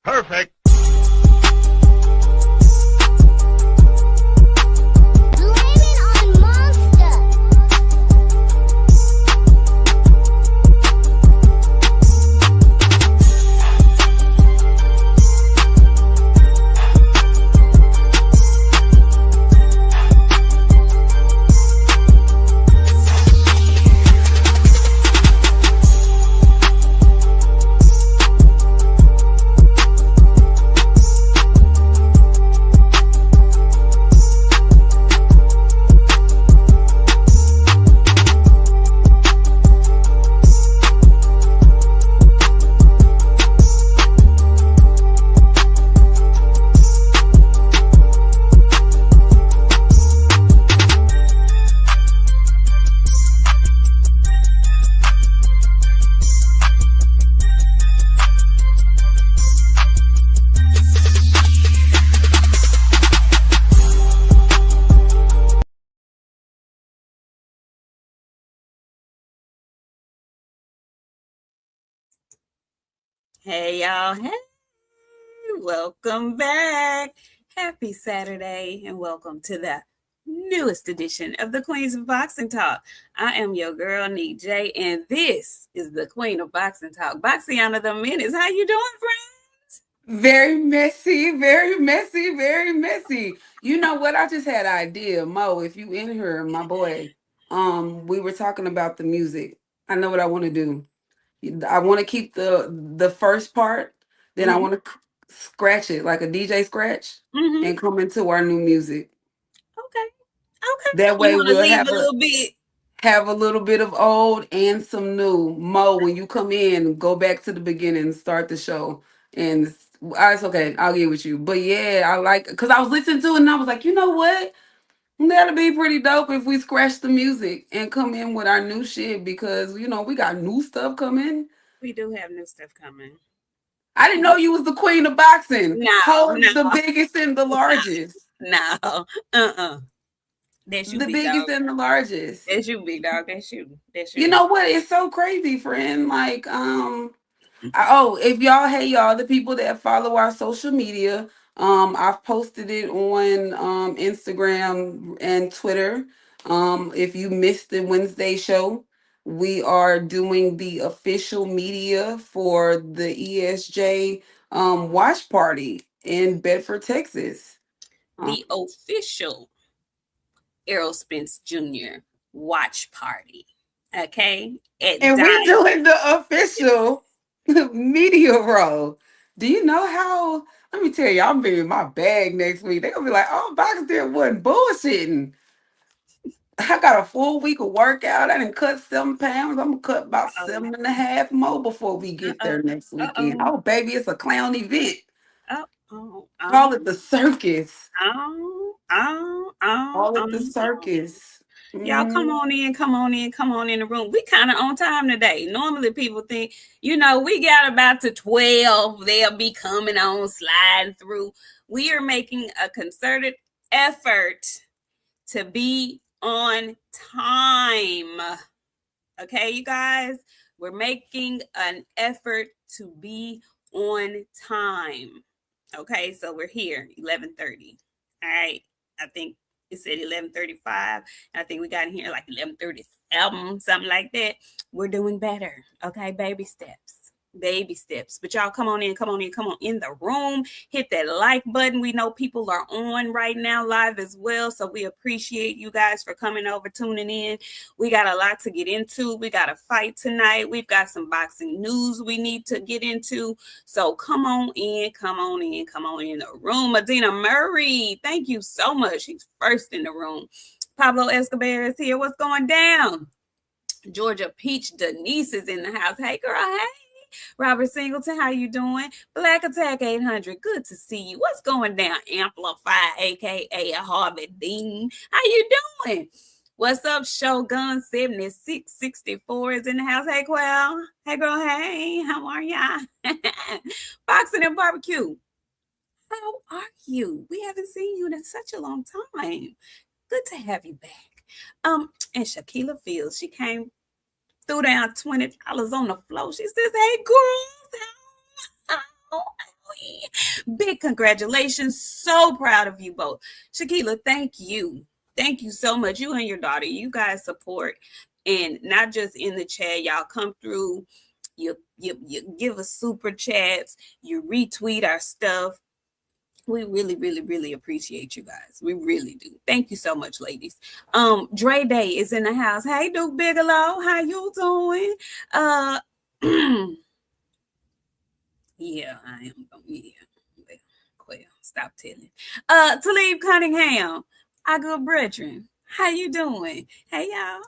Perfect. Hey, y'all. Hey, welcome back. Happy Saturday, and welcome to the newest edition of the Queens of Boxing Talk. I am your girl, Nik-J, and this is the Queen of Boxing Talk, Boxiana the Menace. How you doing, friends? Very messy, very messy, very messy. You know what? I just had an idea, Mo. If you in here, my boy, we were talking about the music. I know what I want to do. I want to keep the first part, then I Mm-hmm. want to scratch it like a DJ scratch, Mm-hmm. and come into our new music. Okay. Okay. That You way, want to we'll leave a little bit? have a little bit of old and some new. Mo, when you come in, go back to the beginning, start the show, and it's okay. I'll get with you. But yeah, I like because I was listening to it and I was like, you know what? That'll be pretty dope if we scratch the music and come in with our new shit because we got new stuff coming. We do have new stuff coming. I didn't know you was the queen of boxing. No, Hold the no, biggest and the largest. no. Uh-uh. That's you, The big dog. biggest and the largest. That's you, big dog. That's you. That's You you. know what? It's so crazy, friend. Like, oh, if y'all, hey y'all, the people that follow our social media, I've posted it on Instagram and Twitter. If you missed the Wednesday show, we are doing the official media for the ESJ watch party in Bedford, Texas. The official Errol Spence Jr. watch party. Okay? At And Dime. we doing the official media role. Do you know how? Let me tell you, I'm being in my bag next week. They're gonna be like, "Oh, Boxer wasn't bullshitting." I got a full week of workout. I didn't cut 7 pounds. I'm gonna cut about Uh-oh. 7.5 more before we get Uh-oh. there next weekend. Uh-oh. Oh, baby, it's a clown event. Uh-oh. Call it the circus. Oh, oh, oh, Call it the oh. circus. Y'all come Mhm. on in, come on in, come on in the room. We kind of on time today. Normally people think, we got about to 12. They'll be coming on, sliding through. We are making a concerted effort to be on time. Okay, you guys, we're making an effort to be on time. Okay, so we're here 11:30. All right, I think it said 11:35. I think we got in here like 11:37, something like that. We're doing better. Okay, baby steps. Baby steps. But y'all come on in, come on in, come on in the room. Hit that like button. We know people are on right now live as well. So we appreciate you guys for coming over, tuning in. We got a lot to get into. We got a fight tonight. We've got some boxing news we need to get into. So come on in, come on in, come on in the room. Adina Murray, thank you so much. She's first in the room. Pablo Escobar is here. What's going down? Georgia Peach Denise is in the house. Hey, girl. Hey. Robert Singleton, how you doing? Black Attack 800, good to see you. What's going down? Amplify, aka Harvey Dean. How you doing? What's up, Shogun 7664 is in the house. Hey, Quell. Hey, girl. Hey, how are ya? Boxing and barbecue. How are you? We haven't seen you in such a long time. Good to have you back. And Shakila Fields, she came threw down $20 on the floor. She says, "Hey, girls, how Big congratulations. So proud of you both. Shakila, thank you. Thank you so much. You and your daughter, you guys support, and not just in the chat. Y'all come through. You give us super chats. You retweet our stuff. We really, really, really appreciate you guys. We really do. Thank you so much, ladies. Dre Day is in the house. Hey, Duke Bigelow, how you doing? Yeah, I am. Yeah. Well, stop telling. Talib Cunningham, our good brethren. How you doing? Hey, y'all.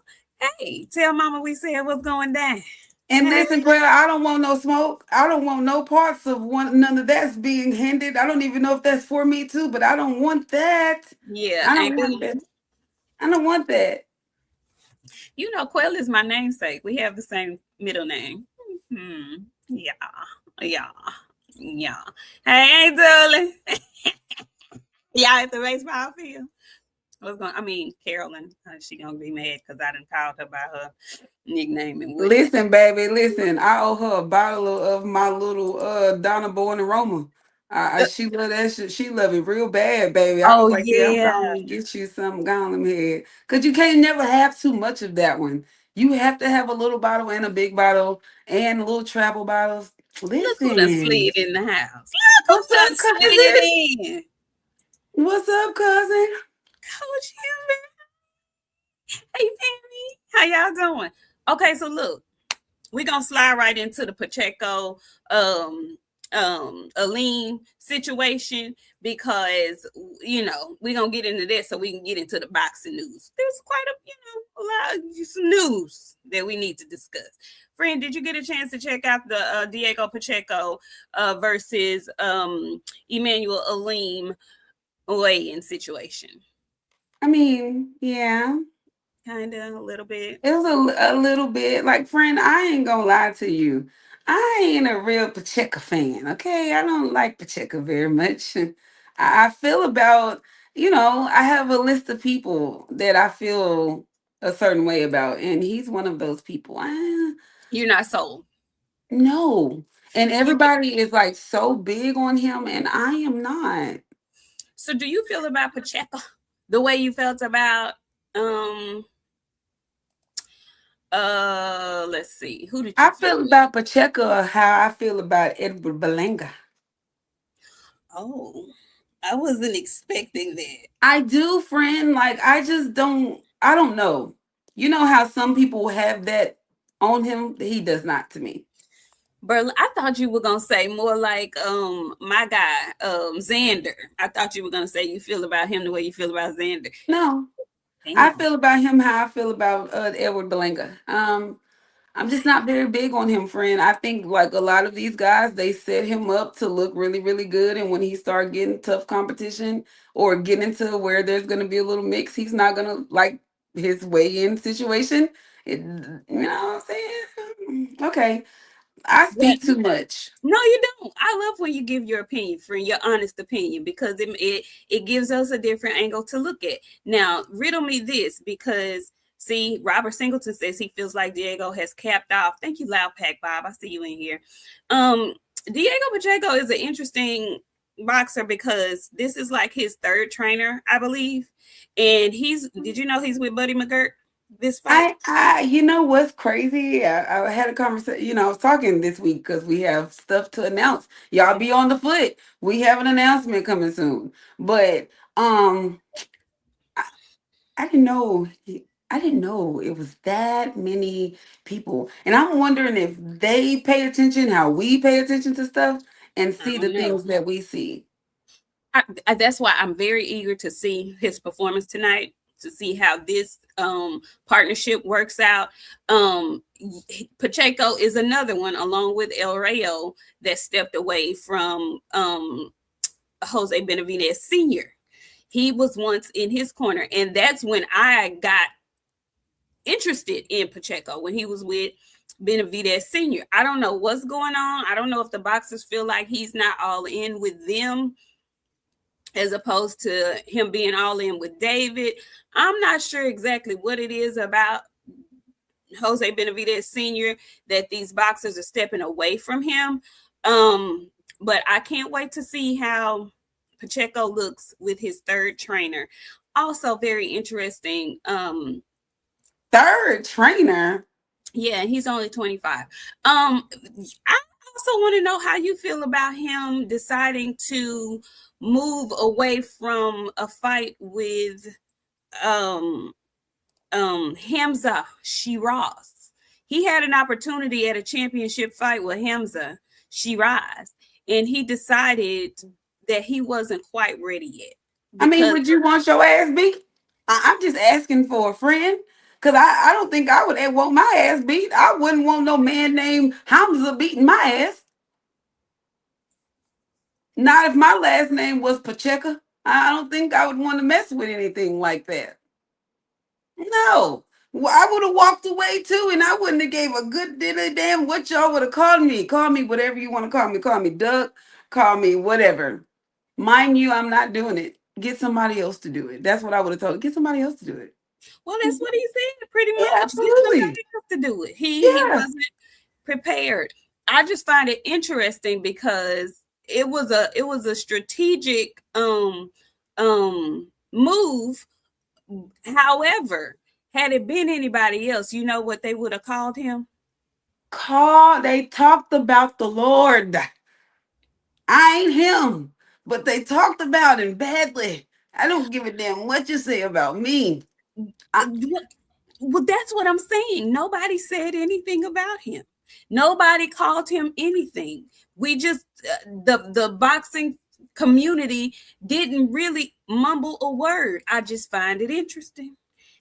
Hey, tell mama we said what's going down. And Hey. listen, Claire, I don't want no smoke. I don't want no parts of none of that's being handed. I don't even know if that's for me too, but I don't want that. Yeah, I don't ain't want good. that. I don't want that. You know, Quail is my namesake. We have the same middle name. Yeah, yeah, yeah. Hey, darling. Y'all at the baseball field. What's going? I mean, Carolyn. She gonna be mad because I done called her by her nickname and whatnot. Listen, baby, listen. I owe her a bottle of my little Donna Boy and aroma. She love that shit. She love it real bad, baby. I Oh was like, yeah, I'm yeah. gonna get you some gone head. Cause you can't never have too much of that one. You have to have a little bottle and a big bottle and little travel bottles. Look who done Listen. slid in the house. Look who What's done up, slid cousin? in. What's up, cousin? Coach Henry. Hey, Penny. How y'all doing? Okay, so look, we're gonna slide right into the Pacheco Aleem situation because we're gonna get into that so we can get into the boxing news. There's quite a lot of some news that we need to discuss. Friend, did you get a chance to check out the Diego Pacheco versus Emmanuel Aleem weigh-in situation? I mean, yeah. Kind of a little bit. It was a little bit like, friend, I ain't gonna lie to you. I ain't a real Pacheco fan, okay? I don't like Pacheco very much. I feel about, I have a list of people that I feel a certain way about, and he's one of those people. You're not sold. No. And everybody is like so big on him, and I am not. So do you feel about Pacheco the way you felt about let's see, who did you I feel feel about? about Pacheco how I feel about Edward Belanga. Oh, I wasn't expecting that. I do, friend. Like I just don't. I don't know. You know how some people have that on him. He does not to me. Berlin, I thought you were gonna say more like my guy, Xander. I thought you were gonna say you feel about him the way you feel about Xander. No, I Damn. feel about him how I feel about Edward Belanga. I'm just not very big on him, friend. I think like a lot of these guys, they set him up to look really, really good, and when he start getting tough competition or get into where there's going to be a little mix, he's not going to like his weigh-in situation. You know what I'm saying? Okay, I But speak too much. no, you don't. I love when you give your opinion, friend, your honest opinion, because it gives us a different angle to look at. Now, riddle me this, because see, Robert Singleton says he feels like Diego has capped off. Thank you, Loud Pack Bob. I see you in here. Diego Pacheco is an interesting boxer because this is like his third trainer, I believe. And did you know he's with Buddy McGirt this fight? You know what's crazy? I had a conversation. I was talking this week because we have stuff to announce. Y'all be on the foot. We have an announcement coming soon. But I, I didn't know. I didn't know it was that many people, and I'm wondering if they pay attention, how we pay attention to stuff, and I see the don't know. things that we see. That's why I'm very eager to see his performance tonight, to see how this partnership works out. Pacheco is another one, along with El Rayo, that stepped away from Jose Benavidez Sr. He was once in his corner, and that's when I got interested in Pacheco, when he was with Benavidez Sr. I don't know what's going on. I don't know if the boxers feel like he's not all in with them as opposed to him being all in with David. I'm not sure exactly what it is about Jose Benavidez Sr. that these boxers are stepping away from him. But I can't wait to see how Pacheco looks with his third trainer. Also, very interesting. Third trainer. Yeah, he's only 25. I also want to know how you feel about him deciding to move away from a fight with um Hamza Shiraz. He had an opportunity at a championship fight with Hamza Shiraz, and he decided that he wasn't quite ready yet I mean, because would you want your ass beat? I'm just asking for a friend. Cause I don't think I would want my ass beat. I wouldn't want no man named Hamza beating my ass. Not if my last name was Pacheco. I don't think I would want to mess with anything like that. No. Well, I would have walked away too, and I wouldn't have gave a good damn what y'all would have called me. Call me whatever you want to call me. Call me Duck. Call me whatever. Mind you, I'm not doing it. Get somebody else to do it. That's what I would have told. Get somebody else to do it. well, that's what he said pretty Yeah, much. Get absolutely. somebody else to do it. He Yeah. wasn't prepared. I just find it interesting because it was a strategic move. However, had it been anybody else, you know what they would have called him? They talked about the Lord. I ain't him. But they talked about him badly. I don't give a damn what you say about me. I, Well, that's what I'm saying. Nobody said anything about him. Nobody called him anything. We just the boxing community didn't really mumble a word. I just find it interesting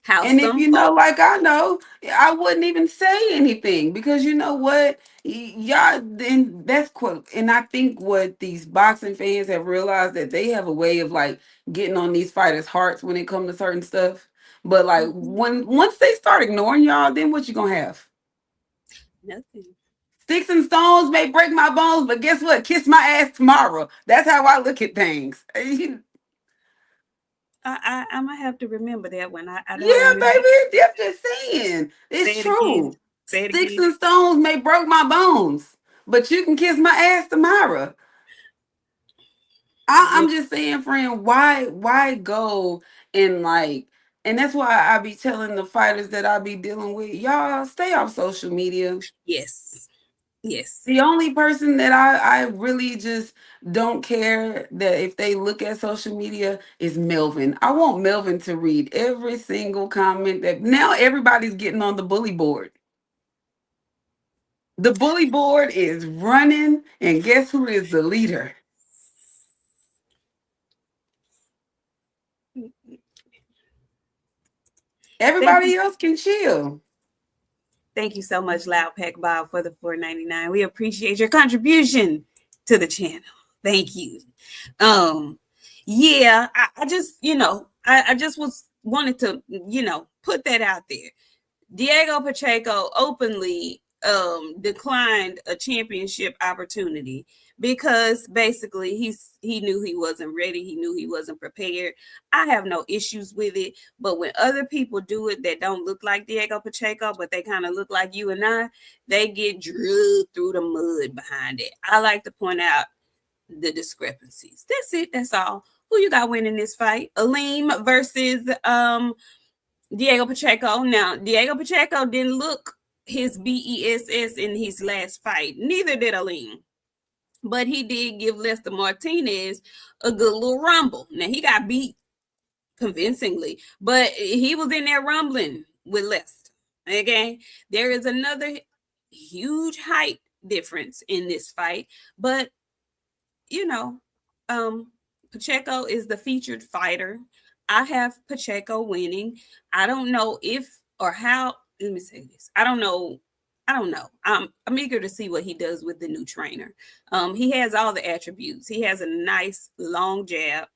how and if some you know, folks. like I know, I wouldn't even say anything because you know what? Y'all, then that's quote. And I think what these boxing fans have realized that they have a way of like getting on these fighters' hearts when it comes to certain stuff. But like when once they start ignoring y'all, then what you gonna have? Nothing. Sticks and stones may break my bones, but guess what? Kiss my ass tomorrow. That's how I look at things. I might have to remember that one. I don't Yeah, remember. baby. I'm just saying. It's Say it again. true. Say it Sticks again. and stones may break my bones, but you can kiss my ass tomorrow. I'm Well, just saying, friend, why go and like and that's why I be telling the fighters that I be dealing with, y'all stay off social media. yes, yes. The only person that I really just don't care that if they look at social media is Melvin. I want Melvin to read every single comment that now everybody's getting on the bully board. The bully board is running, and guess who is the leader? Thank you. Everybody else can chill. Thank you so much, Loud Pack Bob, for the 4.99. We appreciate your contribution to the channel. Thank you. Um, yeah, I just, I just was wanted to, put that out there. Diego Pacheco openly declined a championship opportunity because basically he knew he wasn't ready, he knew he wasn't prepared. I have no issues with it, but when other people do it that don't look like Diego Pacheco, but they kind of look like you and I, they get drugged through the mud behind it. I like to point out the discrepancies. That's it. That's all. Who you got winning this fight? Aleem versus Diego Pacheco. Now, Diego Pacheco didn't look his BESS in his last fight. Neither did Aleem. But he did give Lester Martinez a good little rumble. Now, he got beat convincingly, but he was in there rumbling with Lester. Okay? There is another huge height difference in this fight, but you know, um, Pacheco is the featured fighter. I have Pacheco winning. I don't know if or how. Let me say this. I don't know. I don't know. I'm eager to see what he does with the new trainer. He has all the attributes. He has a nice long jab.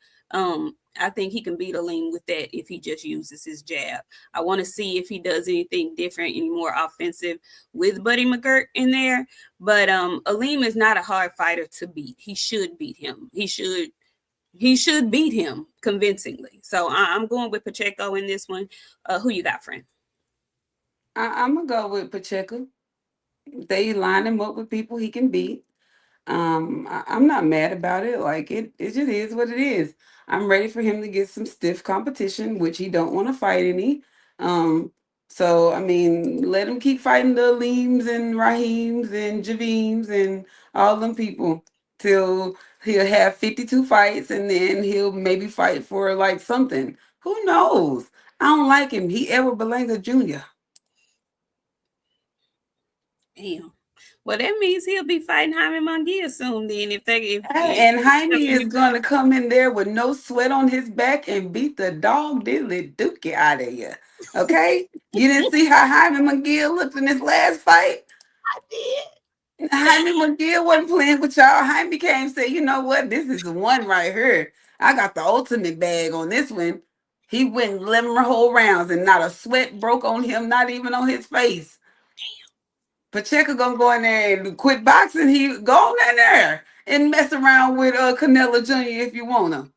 I think he can beat Aleem with that if he just uses his jab. I want to see if he does anything different, any more offensive with Buddy McGirt in there. But Aleem is not a hard fighter to beat. He should beat him. He should beat him convincingly. So I'm going with Pacheco in this one. Who you got, friend? I'm gonna go with Pacheco. They line him up with people he can beat. I'm not mad about it. Like it just is what it is. I'm ready for him to get some stiff competition, which he don't want to fight any. Um, so I mean, let him keep fighting the Aleems and Raheems and Javeems and all them people till he'll have 52 fights, and then he'll maybe fight for like something. Who knows? I don't like him. He Edward Belanga Jr. Damn. Well, that means he'll be fighting Jaime Munguia soon. Then, if And Jaime is going to come in there with no sweat on his back and beat the dog diddly dookie out of you. Okay? You didn't see how Jaime McGill looked in his last fight? I did. Jaime McGill wasn't playing with y'all. Jaime came and said, you know what? This is the one right here. I got the ultimate bag on this one. He went 11 whole rounds and not a sweat broke on him, not even on his face. Pacheco gonna go in there and quit boxing. He go in there and mess around with Canelo Jr. if you wanna. Wonder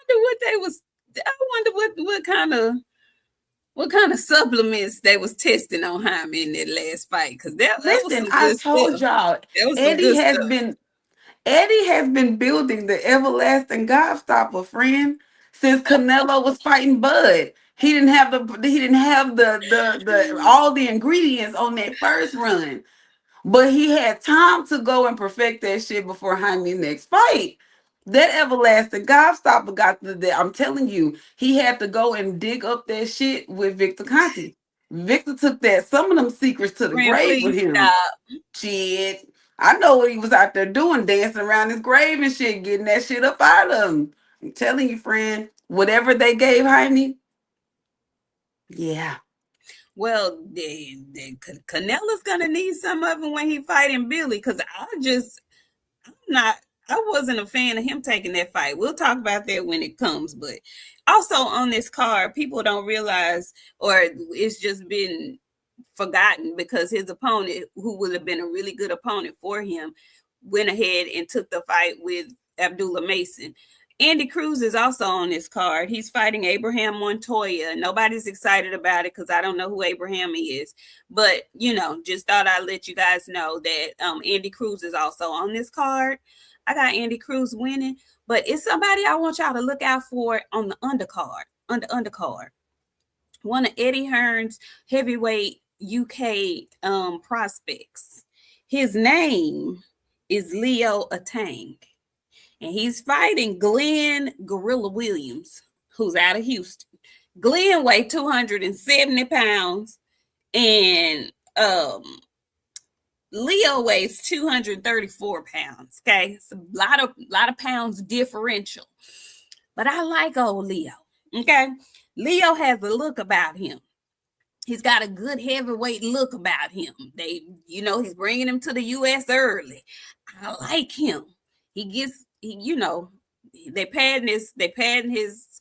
what they was. I wonder what kind of supplements they was testing on Jaime in that last fight, because that was Listen, some I good told stuff. y'all, That was some Eddie good has stuff. been Eddie has been building the everlasting Gobstopper friend since Canelo was fighting Bud. He didn't have the all the ingredients on that first run. But he had time to go and perfect that shit before Jaime's next fight. That everlasting Gobstopper I'm telling you, he had to go and dig up that shit with Victor Conti. Victor took that some of them secrets to the Friend, grave with please him. stop. Shit. I know what he was out there doing, dancing around his grave and shit, getting that shit up out of him. I'm telling you, friend, whatever they gave Jaime, yeah. Well, Canelo's gonna need some of it when he fighting Billy, because I'm not. I wasn't a fan of him taking that fight. We'll talk about that when it comes. But also on this card, people don't realize, or it's just been forgotten, because his opponent, who would have been a really good opponent for him, went ahead and took the fight with Abdullah Mason. Andy Cruz is also on this card. He's fighting Abraham Montoya. Nobody's excited about it because I don't know who Abraham is. But, just thought I'd let you guys know that Andy Cruz is also on this card. I got Andy Cruz winning, but it's somebody I want y'all to look out for on the undercard. Undercard. One of Eddie Hearn's heavyweight UK prospects. His name is Leo Atang, and he's fighting Glenn Gorilla Williams, who's out of Houston. Glenn weighed 270 pounds, and Leo weighs 234 pounds. Okay, it's a lot of pounds differential, but I like old Leo. Okay, Leo has a look about him. He's got a good heavyweight look about him. He's bringing him to the U.S. early. I like him. He gets, they padding his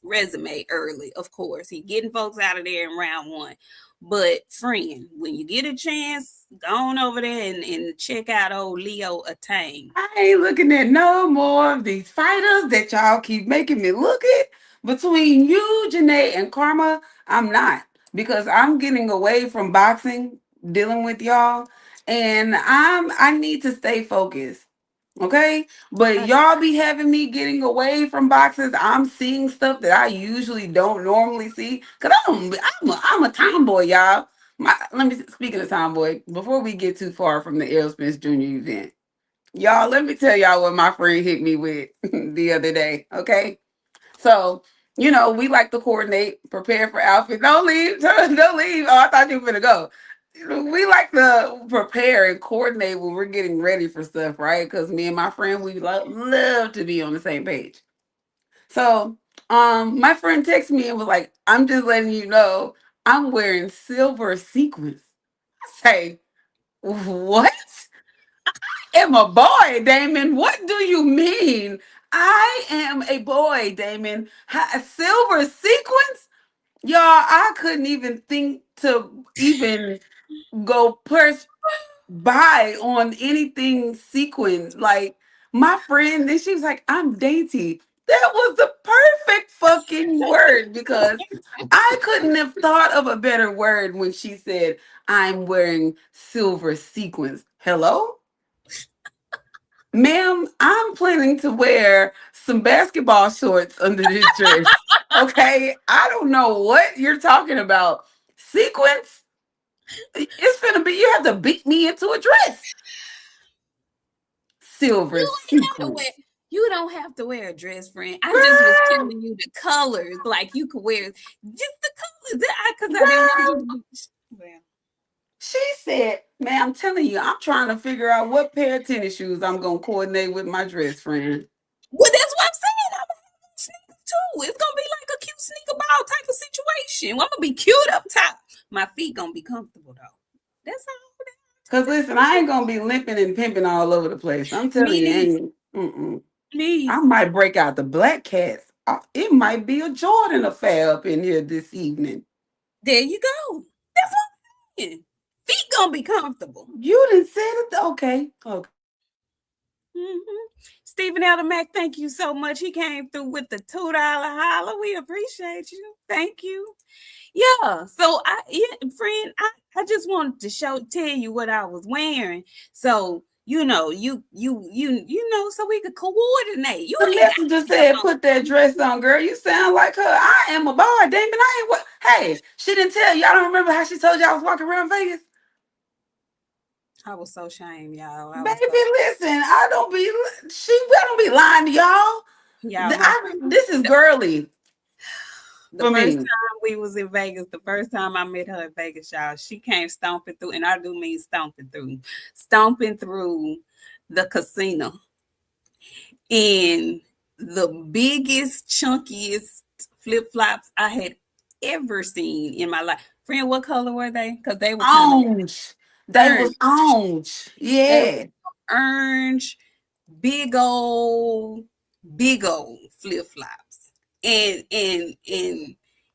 resume early. Of course, he getting folks out of there in round one. But friend, when you get a chance, go on over there and check out old Leo Atang. I ain't looking at no more of these fighters that y'all keep making me look at. Between you, Janae, and Karma, I'm not. Because I'm getting away from boxing, dealing with y'all. And I need to stay focused. Okay? But y'all be having me getting away from boxes. I'm seeing stuff that I usually don't normally see. Cause I'm a tomboy, y'all. Let me speak of the tomboy before we get too far from the Errol Spence Jr. event. Y'all, let me tell y'all what my friend hit me with the other day. Okay. So, we like to coordinate, prepare for outfits. Don't leave. Don't leave. Oh, I thought you were going to go. We like to prepare and coordinate when we're getting ready for stuff, right? Because me and my friend, we love to be on the same page. So, my friend texted me and was like, I'm just letting you know I'm wearing silver sequins. I say, what? Am a boy, Damon. What do you mean? I am a boy, Damon. Silver sequins? Y'all, I couldn't even think to even go press buy on anything sequin. Like my friend, then she was like, I'm dainty. That was the perfect fucking word because I couldn't have thought of a better word when she said, I'm wearing silver sequins. Hello? Ma'am, I'm planning to wear some basketball shorts under this dress. Okay, I don't know what you're talking about. Sequins? It's gonna be. You have to beat me into a dress. Silver You ain't have to wear. sequins, You don't have to wear a dress, friend. I just was girl. telling you the colors, like you could wear just the colors, because I didn't want you to Girl. be. Well, She said, "Man, I'm telling you, I'm trying to figure out what pair of tennis shoes I'm gonna coordinate with my dress, friend." well, that's what I'm saying. I'm gonna have sneakers too. It's gonna be like a cute sneaker ball type of situation. I'm gonna be cute up top. My feet gonna be comfortable though. That's all. Cause listen, I ain't gonna be limping and pimping all over the place. I'm telling Me you, neither. ain't. Mm-mm. Me I neither. might break out the black cats. It might be a Jordan affair up in here this evening. There you go. That's what I'm saying. Feet gonna be comfortable. You didn't say it. Okay. Okay. Mm-hmm. Stephen Elder Mac, thank you so much. He came through with the $2 holler. We appreciate you. Thank you. Yeah. So friend, I just wanted to tell you what I was wearing. So so we could coordinate. You The ain't got messenger to have said, on. "Put that dress on, girl. You sound like her. I am a boy, Damon. I ain't what? Hey, she didn't tell you. I don't remember how she told you I was walking around Vegas. I was so ashamed, y'all. I Baby, was so listen. I don't be. I don't be lying to y'all. y'all my This is girly the for first me. time we was in Vegas, the first time I met her in Vegas, y'all, she came stomping through, and I do mean stomping through the casino in the biggest, chunkiest flip flops I had ever seen in my life. Friend, what color were they? Because they were kind of Orange. They orange. was orange. They were Yeah. orange, big old, big old flip flops. And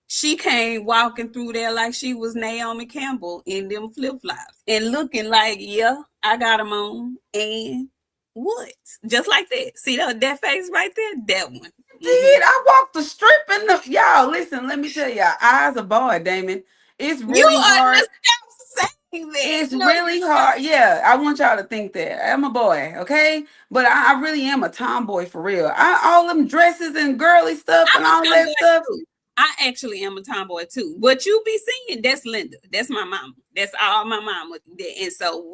she came walking through there like she was Naomi Campbell in them flip flops and looking like, yeah, I got them on. And what? Just like that. See that face right there? That one. Did I walked the strip in the y'all? Listen, let me tell y'all. Eyes a boy, Damon. It's You really hard. understand saying that? It's No, really you hard. Yeah, I want y'all to think that I'm a boy, okay? But I really am a tomboy for real. All them dresses and girly stuff I'm and a all that tomboy stuff. too. I actually am a tomboy too. What you be seeing, that's Linda. That's my mama. That's all my mama did. And so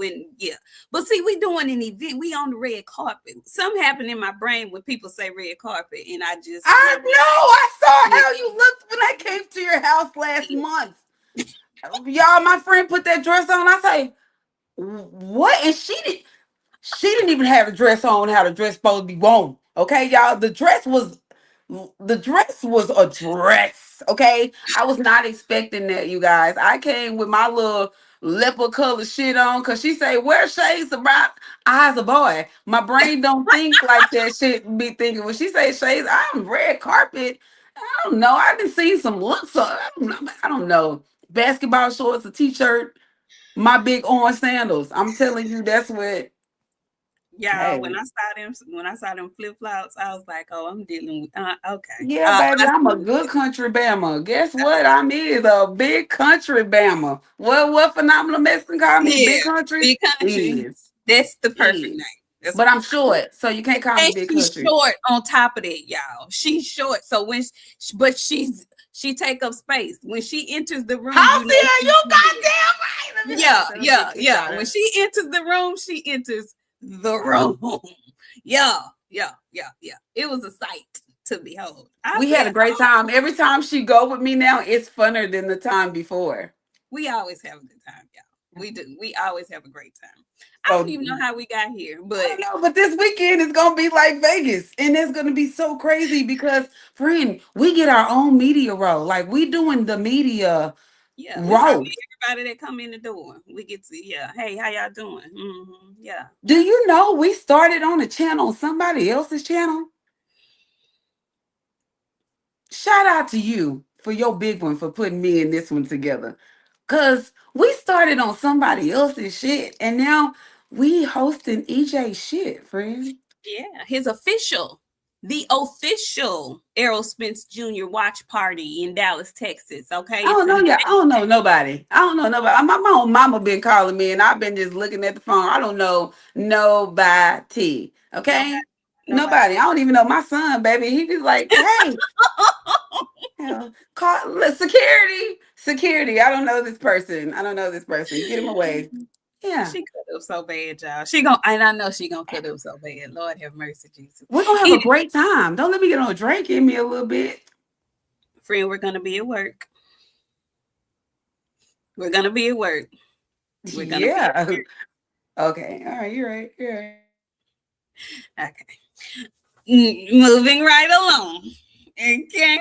but see, we doing an event. We on the red carpet. Something happened in my brain when people say red carpet, and I just I know. I saw yeah. how you looked when I came to your house last month. Y'all, my friend put that dress on. I say, what? And she didn't even have a dress on how the dress supposed to be worn. Okay, y'all. The dress was a dress. Okay. I was not expecting that, you guys. I came with my little leopard color shit on because she say, wear shades about eyes a boy. My brain don't think like that shit be thinking. When she say shades, I'm red carpet. I don't know. I done seen some looks. I don't know. Basketball shorts, a t-shirt, my big orange sandals. I'm telling you, that's what. Y'all, Hey, when I saw them flip flops, I was like, "Oh, I'm dealing with okay." yeah, baby, I I'm a see good country bama. Guess what? I'm is a big country bama. What phenomenal Mexican call me? yeah, Big country big country. is That's the perfect is. name. That's But I'm short, so you can't call me And big she's country. short on top of that, y'all. She's short. So but she take up space. When she enters the room, How you know are she's you gonna be goddamn right? Let me yeah, let me yeah, take a yeah. shot When at. she enters the room, she enters the room. Yeah, yeah, yeah, yeah. It was a sight to behold. I We had a said, great oh, time. Every time she go with me now, it's funner than the time before. we always have a good time, y'all. We do. We always have a great time. I don't So even know how we got here, I but don't know, but this weekend is gonna be like Vegas, and it's gonna be so crazy because, friend, we get our own media role. Like we doing the media yeah, we talk role. to everybody that come in the door. We get to hey, how y'all doing? Yeah, Do yeah. you know we started on a channel, somebody else's channel? Shout out to you for your big one for putting me and this one together. Cause we started on somebody else's shit, and now we hosting EJ shit, friend. Yeah, the official Errol Spence Jr. watch party in Dallas, Texas. Okay, I it's don't know in y'all. I don't know nobody. I don't know nobody. My own mama been calling me, and I've been just looking at the phone. I don't know nobody. Okay. Nobody. Nobody. I don't even know my son, baby. He be like, hey, call security. Security. I don't know this person. I don't know this person. Get him away. Yeah. She cut up so bad, y'all. She gonna, and I know she gonna cut up so bad. Lord have mercy, Jesus. We're gonna have a Anyway, great time. Don't let me get on a drink in me a little bit. friend, we're gonna be at work. We're gonna be at work. We're gonna be Yeah. at Okay. All right. You're right. You're right. work. Okay. Moving right along. Okay.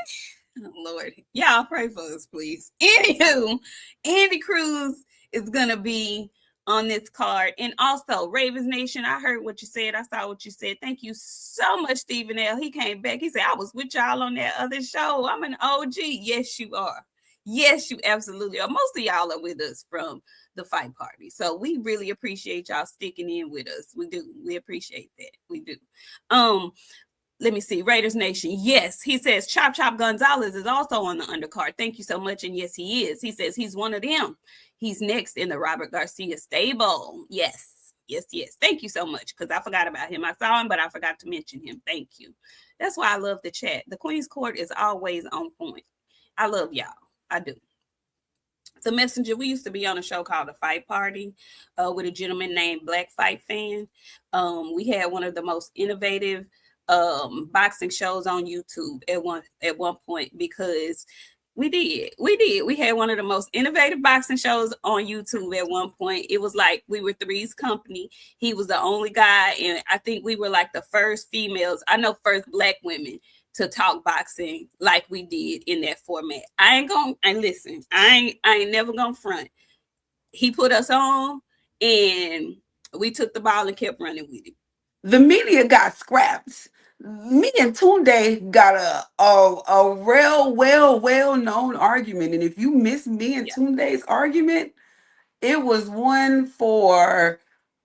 Oh, Lord, y'all pray for us, please. Anywho, Andy Cruz is gonna be on this card, and also Ravens Nation. I heard what you said. I saw what you said. Thank you so much, Stephen L. He came back. He said, "I was with y'all on that other show. I'm an OG." Yes, you are. Yes, you absolutely are. Most of y'all are with us from the fight party, so we really appreciate y'all sticking in with us. We do. We appreciate that. We do. Um, let me see. Raiders Nation. Yes, he says Chop Chop Gonzalez is also on the undercard. Thank you so much. And yes, he is. He says he's one of them. He's next in the Robert Garcia stable. Yes. Yes, yes. Thank you so much, because I forgot about him. I saw him, but I forgot to mention him. Thank you. That's why I love the chat. The Queen's Court is always on point. I love y'all. I do. The Messenger, we used to be on a show called The Fight Party with a gentleman named Black Fight Fan. We had one of the most innovative boxing shows on YouTube at one point, because we had one of the most innovative boxing shows on YouTube at one point. It was like we were Three's Company. He was the only guy, and I think we were like the first females, I know, first Black women to talk boxing like we did in that format. Listen, I ain't never gonna front. He put us on, and we took the ball and kept running with it. The media got scrapped. Me and Tunde got a real well known argument, and if you miss me and Yeah. Tunde's argument, it was one for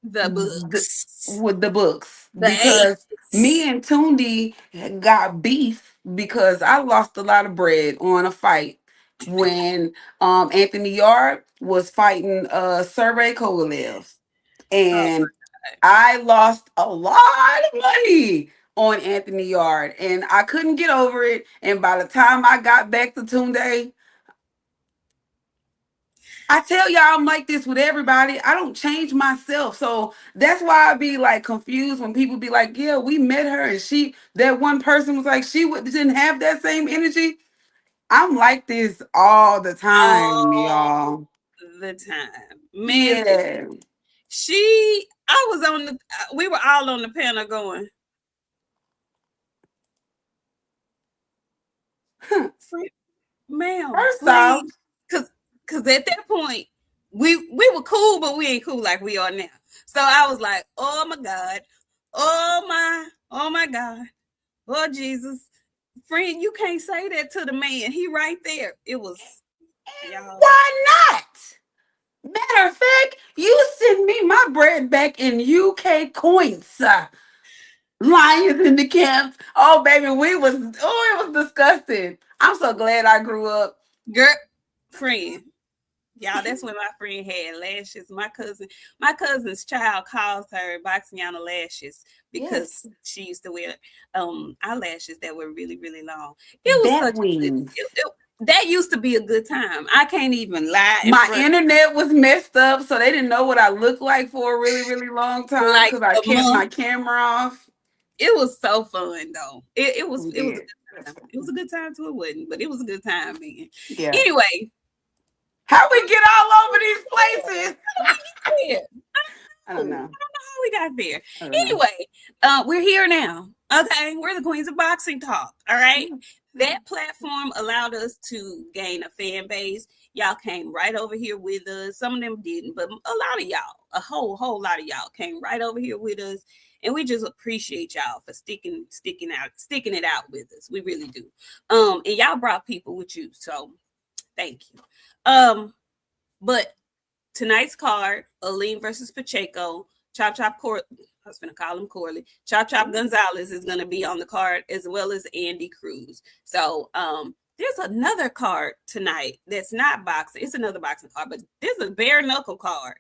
The the books. with the books, The because me aces. and Tunde got beef because I lost a lot of bread on a fight when Anthony Yard was fighting Survey Kovalev, Oh and my God. I lost a lot of money on Anthony Yard, and I couldn't get over it. And by the time I got back to Tunde, I tell y'all I'm like this with everybody. I don't change myself. So that's why I be like confused when people be like, yeah, we met her and that one person was like, didn't have that same energy. I'm like this all the time, All y'all. the time. Man, Yeah. I was on we were all on the panel going, ma'am, First off, please. Cause at that point, we were cool, but we ain't cool like we are now. So I was like, oh my God, oh my God, oh Jesus. Friend, you can't say that to the man. He right there. It was, y'all. why not? Matter of fact, you send me my bread back in UK coins. Lions in the camp. Oh, baby, it was disgusting. I'm so glad I grew up. Girl, friend. Y'all, that's when my friend had lashes. My cousin's child calls her Boxiana lashes Yes. because she used to wear eyelashes that were really, really long. It was Bat such a good wings. that used to be a good time. I can't even lie in My front internet was messed up, so they didn't know what I looked like for a really, really long time like because I a kept month. my camera off. It was so fun though. We It was a did. good time. It was a good time to it wasn't, but it was a good time, man. Yeah. Anyway, How how we get all over these places? did we get there? I I don't don't know know. how we got there. I don't know. Anyway, we're here now. Okay, we're the Queens of Boxing Talk. All right. That platform allowed us to gain a fan base. Y'all came right over here with us. Some of them didn't, but a lot of y'all, a whole lot of y'all came right over here with us. And we just appreciate y'all for sticking it out with us. We really do. And y'all brought people with you. So thank you. But tonight's card, Aleem versus Pacheco, Chop Chop I was going to call him Corley. Chop Chop Gonzalez is going to be on the card, as well as Andy Cruz. So there's another card tonight that's not boxing. It's another boxing card, but there's a bare knuckle card.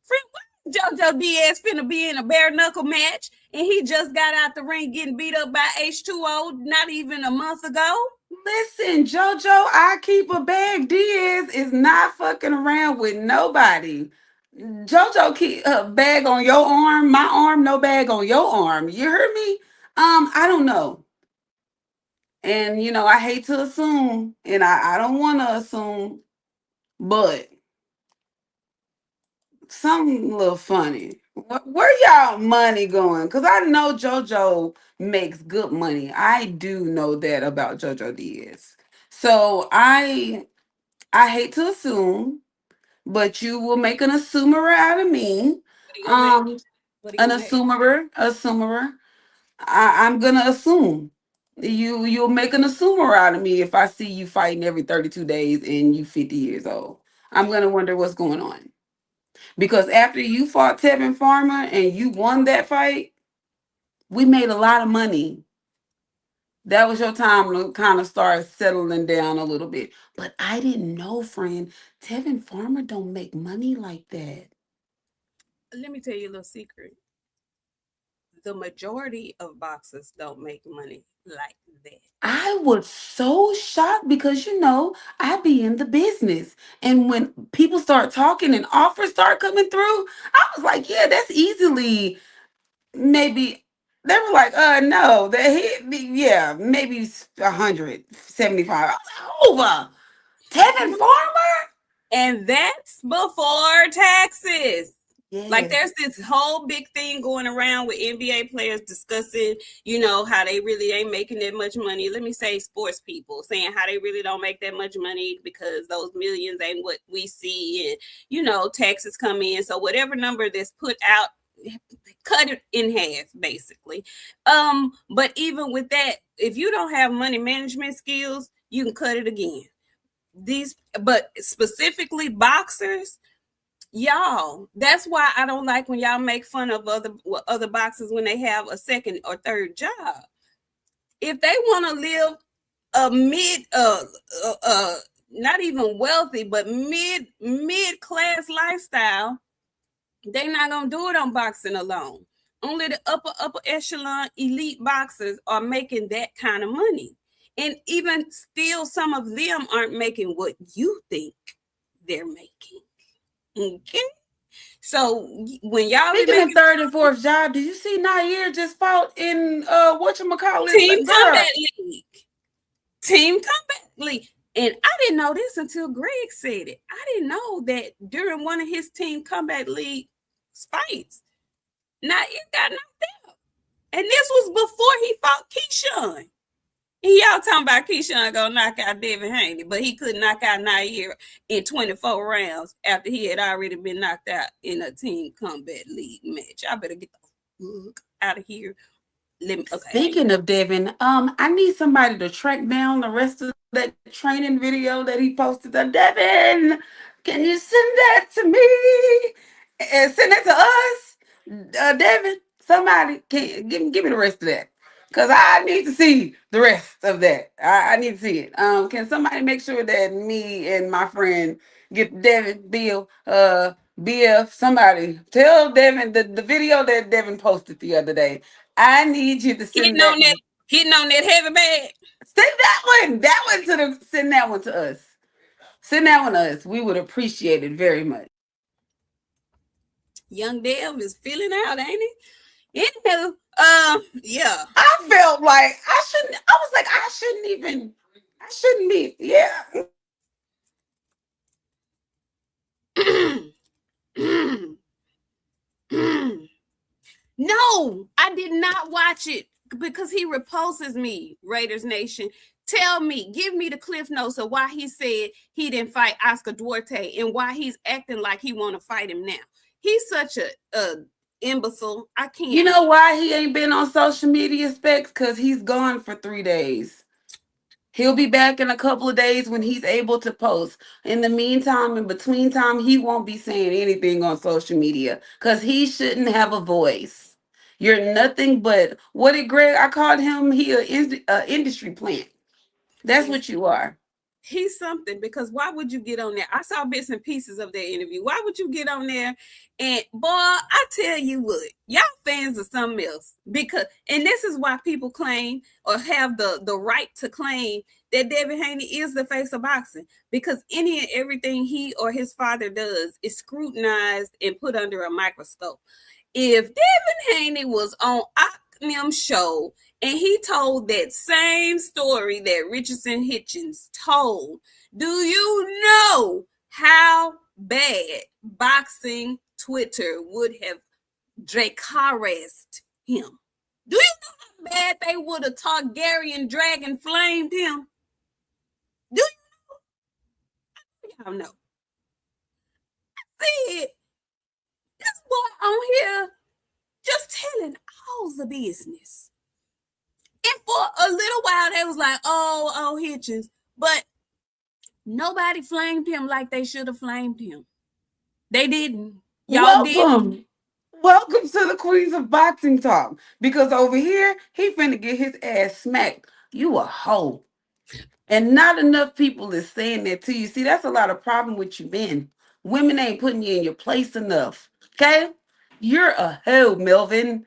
Friend, JoJo Diaz finna be in a bare knuckle match, and he just got out the ring getting beat up by H2O not even a month ago. Listen, JoJo, I keep a bag. Diaz is not fucking around with nobody. JoJo keep a bag on your arm, my arm, no bag on your arm. You heard me? I don't know. And I hate to assume, and I don't want to assume, but something a little funny. Where y'all money going? Cause I know JoJo makes good money. I do know that about JoJo Diaz. So I hate to assume, but you will make an assumer out of me. What are you gonna make? Um, What are you an gonna make? assumer. I'm gonna assume. You'll make an assumer out of me if I see you fighting every 32 days and you 50 years old. I'm gonna wonder what's going on. Because after you fought Tevin Farmer and you won that fight, we made a lot of money. That was your time to kind of start settling down a little bit. But I didn't know, friend, Tevin Farmer don't make money like that. Let me tell you a little secret. The majority of boxers don't make money like that. I was so shocked because I be in the business. And when people start talking and offers start coming through, I was like, yeah, that's easily maybe they were like, no, that hit me, yeah, maybe 175. I was like, over. Tevin Farmer? And that's before taxes. Like Yes. there's this whole big thing going around with NBA players discussing, how they really ain't making that much money. Let me say sports people saying how they really don't make that much money because those millions ain't what we see. And, taxes come in. So whatever number that's put out, cut it in half, basically. But even with that, if you don't have money management skills, you can cut it again. But specifically boxers, y'all, that's why I don't like when y'all make fun of other boxers when they have a second or third job. If they want to live a not even wealthy but mid class lifestyle, they're not gonna do it on boxing alone. Only the upper echelon elite boxers are making that kind of money, and even still some of them aren't making what you think they're making. Okay. So when y'all be Speaking of making third and fourth job, did you see Nair just fought in whatchamacallit? team Girl, combat league, team combat league, and I didn't know this until Greg said it. I didn't know that during one of his team combat league fights, now it got knocked out, and this was before he fought Keyshawn. And y'all talking about Keyshawn gonna knock out Devin Haney, but he couldn't knock out Nair in 24 rounds after he had already been knocked out in a team combat league match. I better get the fuck out of here. Okay. speaking of Devin, I need somebody to track down the rest of that training video that he posted. Devin, can you send that to me and send that to us? Devin, somebody can give me the rest of that because I need to see the rest of that. I need to see it. Can somebody make sure that me and my friend get Devin, Bill, BF, somebody tell Devin the video that Devin posted the other day. I need you to Hitting send that. on that, hitting on that heavy bag. Send that one. That one to the. Send that one to us. Send that one to us. We would appreciate it very much. Young Dev is feeling out, ain't he? Anywho, yeah. I felt like I shouldn't. I was like, I shouldn't even. I shouldn't be. Yeah. No, I did not watch it because he repulses me, Raiders Nation. Tell me, give me the cliff notes of why he said he didn't fight Oscar Duarte and why he's acting like he want to fight him now. He's such a imbecile. I You can't. know why he ain't been on social media specs? Because he's gone for 3 days. He'll be back in a couple of days when he's able to post. In the meantime, in between time, he won't be saying anything on social media because he shouldn't have a voice. You're nothing but what did Greg? I called him. He a industry plant. That's Is what you are. he's something, because why would you get on there? I saw bits and pieces of that interview. Why would you get on there? And boy, I tell you what, y'all fans are something else. Because, and this is why people claim or have the right to claim that Devin Haney is the face of boxing, because any and everything he or his father does is scrutinized and put under a microscope. If Devin Haney was on Aleem's show and he told that same story that Richardson Hitchens told, do you know how bad boxing Twitter would have Dracaressed him? Do you know how bad they would have Targaryen dragon flamed him? Do you know? Y'all know. See, this boy on here just telling all the business. And for a little while, they was like, oh, Hitchens. But nobody flamed him like they should have flamed him. They didn't. Y'all didn't. Welcome to the Queens of Boxing Talk. Because over here, he finna get his ass smacked. You a hoe. And not enough people is saying that to you. See, that's a lot of problem with you men. Women ain't putting you in your place enough. Okay? You're a hoe, Melvin.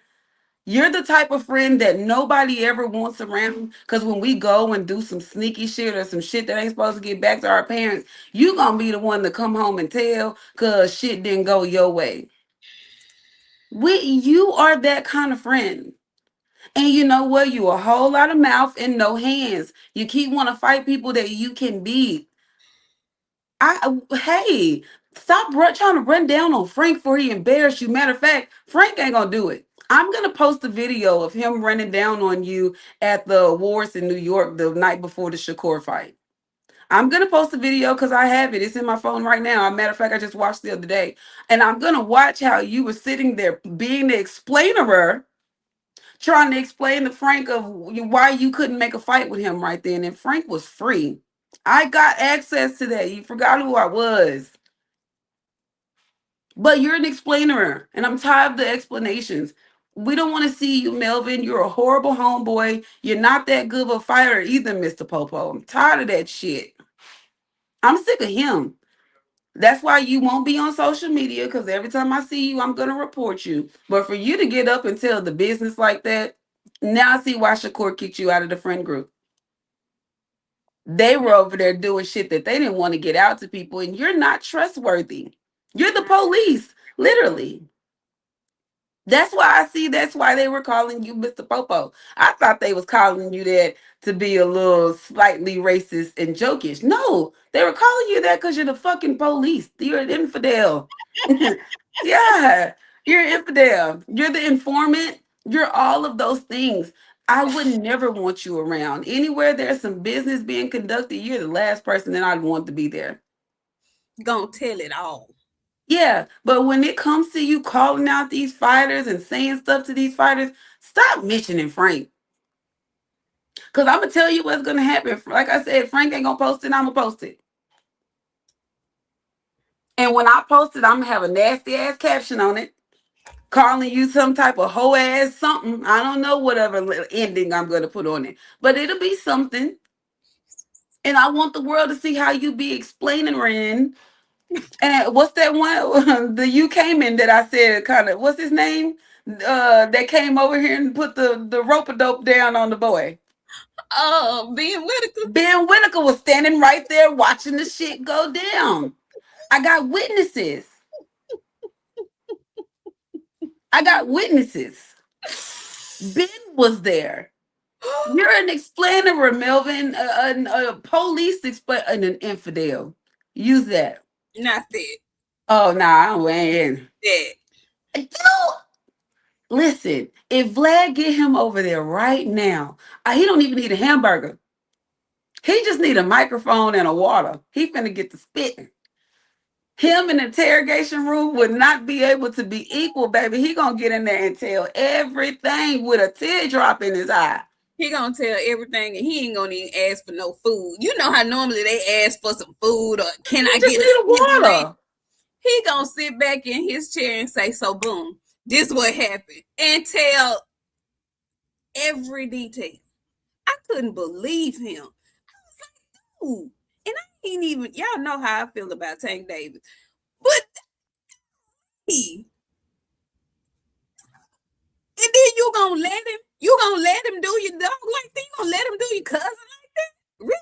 You're the type of friend that nobody ever wants around. Because when we go and do some sneaky shit or some shit that ain't supposed to get back to our parents, you gonna be the one to come home and tell because shit didn't go your way. You are that kind of friend. And you know what? You a whole lot of mouth and no hands. You keep want to fight people that you can beat. Hey, stop trying to run down on Frank before he embarrass you. Matter of fact, Frank ain't gonna do it. I'm gonna post a video of him running down on you at the awards in New York the night before the Shakur fight. I'm gonna post a video because I have it. It's in my phone right now. As a matter of fact, I just watched the other day, and I'm gonna watch how you were sitting there being the explainer, trying to explain to Frank of why you couldn't make a fight with him right then. And Frank was free. I got access to that. You forgot who I was. But you're an explainer, and I'm tired of the explanations. We don't want to see you, Melvin. You're a horrible homeboy. You're not that good of a fighter either, Mr. Popo. I'm tired of that shit. I'm sick of him. That's why you won't be on social media, because every time I see you, I'm going to report you. But for you to get up and tell the business like that, now I see why Shakur kicked you out of the friend group. They were over there doing shit that they didn't want to get out to people, and you're not trustworthy. You're the police, literally. That's why they were calling you Mr. Popo. I thought they was calling you that to be a little slightly racist and jokish. No, they were calling you that because you're the fucking police. You're an infidel. Yeah, you're an infidel. You're the informant. You're all of those things. I would never want you around. Anywhere there's some business being conducted, you're the last person that I'd want to be there. Gonna tell it all. Yeah, but when it comes to you calling out these fighters and saying stuff to these fighters, stop mentioning Frank. Because I'm going to tell you what's going to happen. Like I said, Frank ain't going to post it. I'm going to post it. And when I post it, I'm going to have a nasty ass caption on it, calling you some type of hoe ass something. I don't know whatever ending I'm going to put on it. But it'll be something. And I want the world to see how you be explaining Ren. And what's that one? The UK man that I said kind of, what's his name? That came over here and put the rope-a-dope down on the boy. Ben Whitaker. Ben Whitaker was standing right there watching the shit go down. I got witnesses. Ben was there. You're an explainer, Melvin. A police explainer, an infidel. Use that. Not that. Oh, nah, I ain't. That. Dude, listen, if Vlad get him over there right now, he don't even need a hamburger. He just need a microphone and a water. He finna get to spitting. Him in the interrogation room would not be able to be equal, baby. He gonna get in there and tell everything with a teardrop in his eye. He gonna tell everything, and he ain't gonna even ask for no food. You know how normally they ask for some food, or can I get a water? He gonna sit back in his chair and say, "So boom, this what happened," and tell every detail. I couldn't believe him. I was like, dude. And ain't even, y'all know how I feel about Tank Davis. But he, and then you gonna let him do your dog like that? You gonna let him do your cousin like that? Really?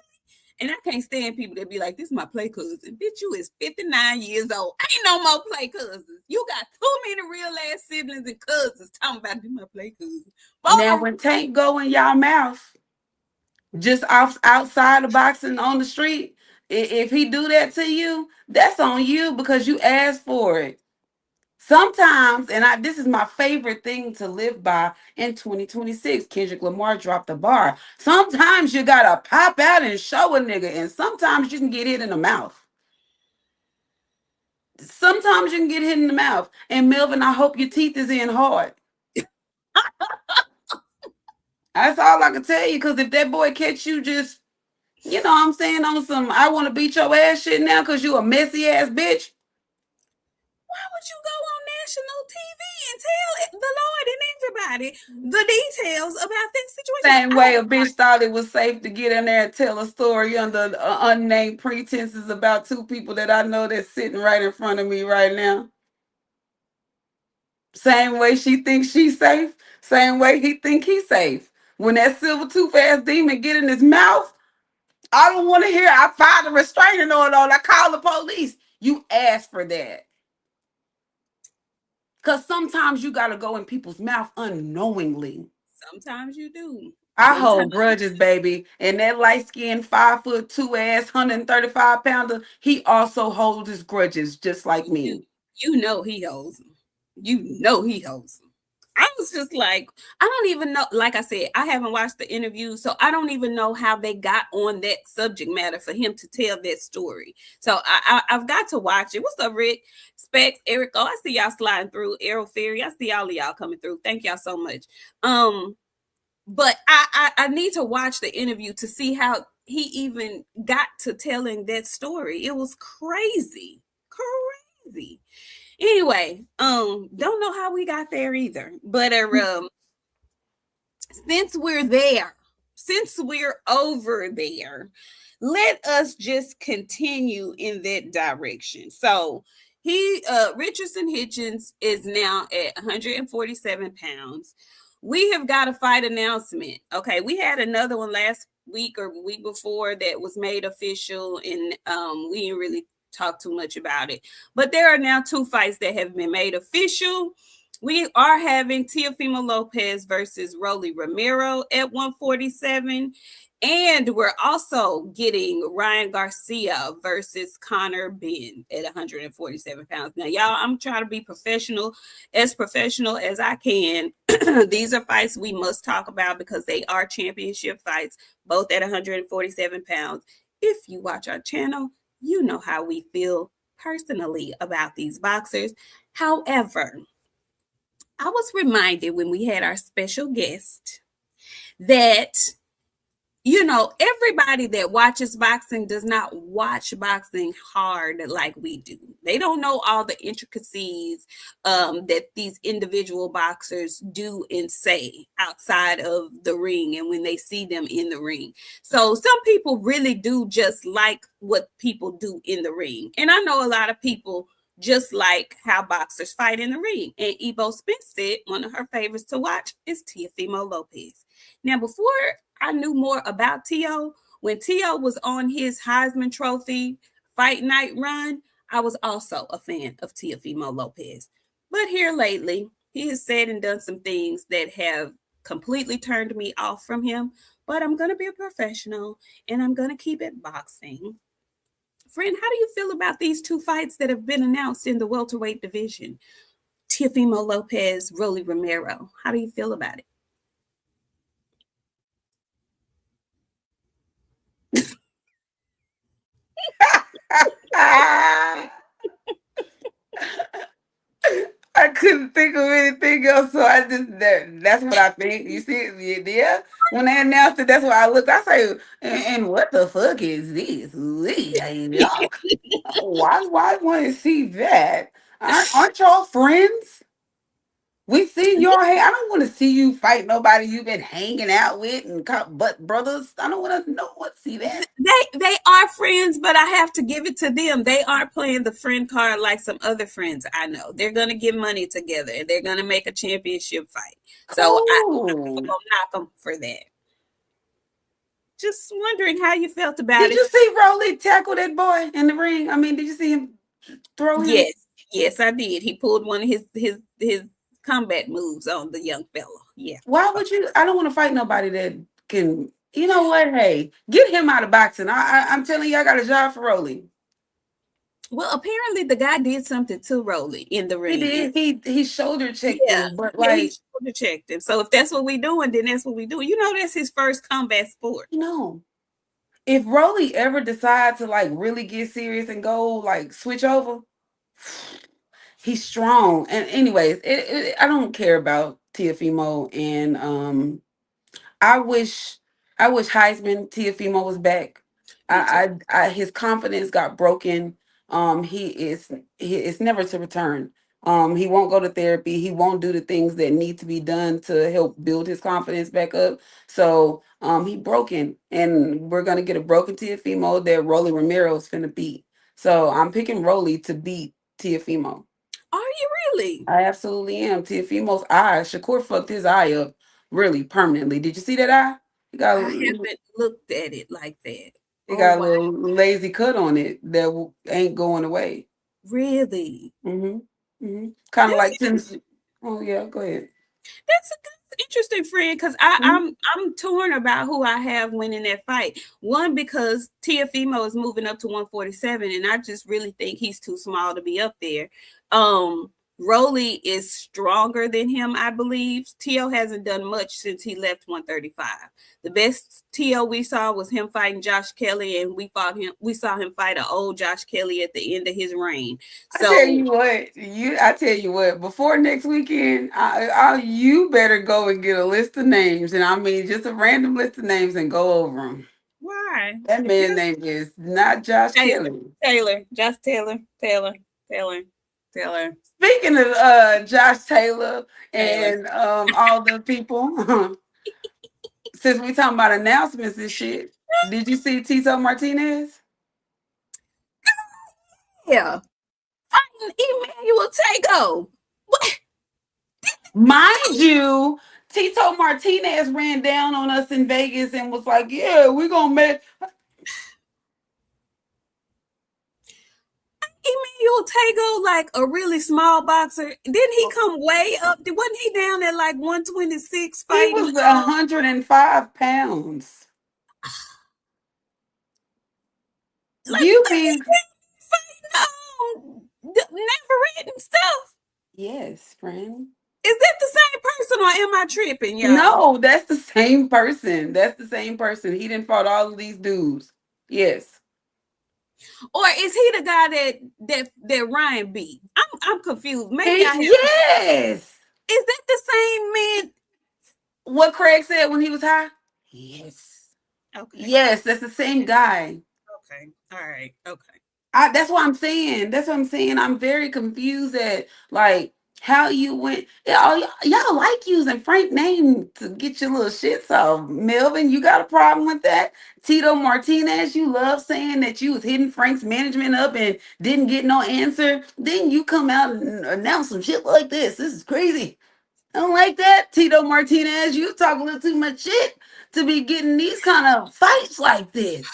And I can't stand people that be like, this is my play cousin. Bitch, you is 59 years old. Ain't no more play cousins. You got too many real ass siblings and cousins talking about this my play cousin. Now, Boy, when Tank go in y'all mouth, just outside of boxing on the street, if he do that to you, that's on you because you asked for it. Sometimes, and this is my favorite thing to live by in 2026. Kendrick Lamar dropped the bar. Sometimes you gotta pop out and show a nigga, and sometimes you can get hit in the mouth. Sometimes you can get hit in the mouth. And Melvin, I hope your teeth is in hard. That's all I can tell you. Because if that boy catch you just, you know what I'm saying, on some I want to beat your ass shit now because you a messy ass bitch. why would you go on national TV and tell the Lord and everybody the details about that situation? Same way a bitch thought it was safe to get in there and tell a story under unnamed pretenses about two people that I know that's sitting right in front of me right now. Same way she thinks she's safe, same way he think he's safe. When that silver tooth ass demon get in his mouth, I don't want to hear I filed a restraining order on. I call the police. You asked for that. Because sometimes you got to go in people's mouth unknowingly. Sometimes you do. I Sometimes hold grudges, baby. And that light skinned 5'2" ass, 135 pounder, he also holds his grudges just like you, me. you know he holds them. You know he holds them. I was just like, I don't even know. Like I said, I haven't watched the interview, so I don't even know how they got on that subject matter for him to tell that story. So I've got to watch it. What's up, Rick? Specs, Eric? Oh, I see y'all sliding through. Arrow Ferry, I see all of y'all coming through. Thank y'all so much. But I need to watch the interview to see how he even got to telling that story. It was crazy, crazy. Anyway, don't know how we got there either. But since we're there, since we're over there, let us just continue in that direction. So Richardson Hitchens is now at 147 pounds. We have got a fight announcement. Okay, we had another one last week or week before that was made official, and we didn't really talk too much about it. But there are now two fights that have been made official. We are having Teofimo Lopez versus Rolly Romero at 147. And we're also getting Ryan Garcia versus Connor Ben at 147 pounds. Now, y'all, I'm trying to be professional as I can. These are fights we must talk about because they are championship fights, both at 147 pounds. If you watch our channel, you know how we feel personally about these boxers. However, I was reminded when we had our special guest that, you know, everybody that watches boxing does not watch boxing hard like we do. They don't know all the intricacies that these individual boxers do and say outside of the ring and when they see them in the ring. So some people really do just like what people do in the ring. And I know a lot of people just like how boxers fight in the ring. And Ebo Spence said one of her favorites to watch is Teofimo Lopez. Now, before I knew more about Teo, when Teo was on his Heisman Trophy fight night run, I was also a fan of Teofimo Lopez. But here lately, he has said and done some things that have completely turned me off from him. But I'm going to be a professional and I'm going to keep it boxing. Friend, how do you feel about these two fights that have been announced in the welterweight division? Teofimo Lopez, Rolly Romero. How do you feel about it? I couldn't think of anything else, so that's what I think. You see, yeah. When they announced it, that's why I looked. I say, and what the fuck is this? Why want to see that? Aren't y'all friends? We seen your hey. I don't want to see you fight nobody you've been hanging out with and butt brothers. I don't want to know what see that. They are friends, but I have to give it to them. They aren't playing the friend card like some other friends I know. They're gonna get money together and they're gonna make a championship fight. So I'm Cool. gonna knock them for that. Just wondering how you felt about Did it. you see Rolly tackle that boy in the ring? I mean, did you see him throw him? Yes, yes, I did. He pulled one of his combat moves on the young fella. Yeah. Why would you? I don't want to fight nobody that can. You know what? Hey, get him out of boxing. I'm telling you, I got a job for Rolly. Well, apparently the guy did something to Rolly in the He ring, and did. He shoulder checked yeah, him, but yeah, he like shoulder checked him. So if that's what we doing, then that's what we do. You know, that's his first combat sport. you know, if Rolly ever decides to like really get serious and go like switch over, he's strong. And anyways, I don't care about Tiafimo and I wish Heisman Tiafimo was back. Me too. His confidence got broken. He is never to return. He won't go to therapy. He won't do the things that need to be done to help build his confidence back up. So he broken, and we're gonna get a broken Tiafimo that Rolly Romero's finna beat. So I'm picking Rolly to beat Tiafimo. Are you really? I absolutely am. Tiafimo's eye, Shakur fucked his eye up really permanently. Did you see that eye? He got I haven't looked at it like that. he Oh got a wow, little lazy cut on it that ain't going away. really? Mm-hmm. Mm-hmm. Kind of That's like Tim's. Oh yeah, go ahead. that's interesting, friend. Because Mhm. I'm torn about who I have winning that fight. One, because Tiafimo is moving up to 147, and I just really think he's too small to be up there. Rolly is stronger than him, I believe. Tio hasn't done much since he left 135. The best Tio we saw was him fighting Josh Kelly, and we saw him fight an old Josh Kelly at the end of his reign. I tell So you what, I tell you what. Before next weekend, you better go and get a list of names, and I mean just a random list of names, and go over them. why? That man's name is not Josh Taylor, Kelly. Josh Taylor. Taylor. Speaking of Josh Taylor Taylor. and all the people, since we talking about announcements and shit, did you see Tito Martinez? Yeah, fighting Emmanuel Tago. What? Mind you, Tito Martinez ran down on us in Vegas and was like, "Yeah, we're gonna make." Emmanuel Tago like a really small boxer? Didn't he come way up? Wasn't he down at like 126 He fighting? was 105 pounds. Like You what be never written stuff. yes, friend. Is that the same person or am I tripping, y'all? No, that's the same person. That's the same person. He didn't fought all of these dudes. Yes. Or is he the guy that Ryan beat? I'm confused. Maybe I have. Yes. Is that the same man? What Craig said when he was high? Yes. Okay. Yes, that's the same guy. Okay. All right. Okay. That's what I'm saying. That's what I'm saying. I'm very confused at like how you went. Y'all like using Frank name to get your little shit. So Melvin, you got a problem with that? Tito Martinez, you love saying that you was hitting Frank's management up and didn't get no answer. Then you come out and announce some shit like this. This is crazy. I don't like that. Tito Martinez, you talk a little too much shit to be getting these kind of fights like this.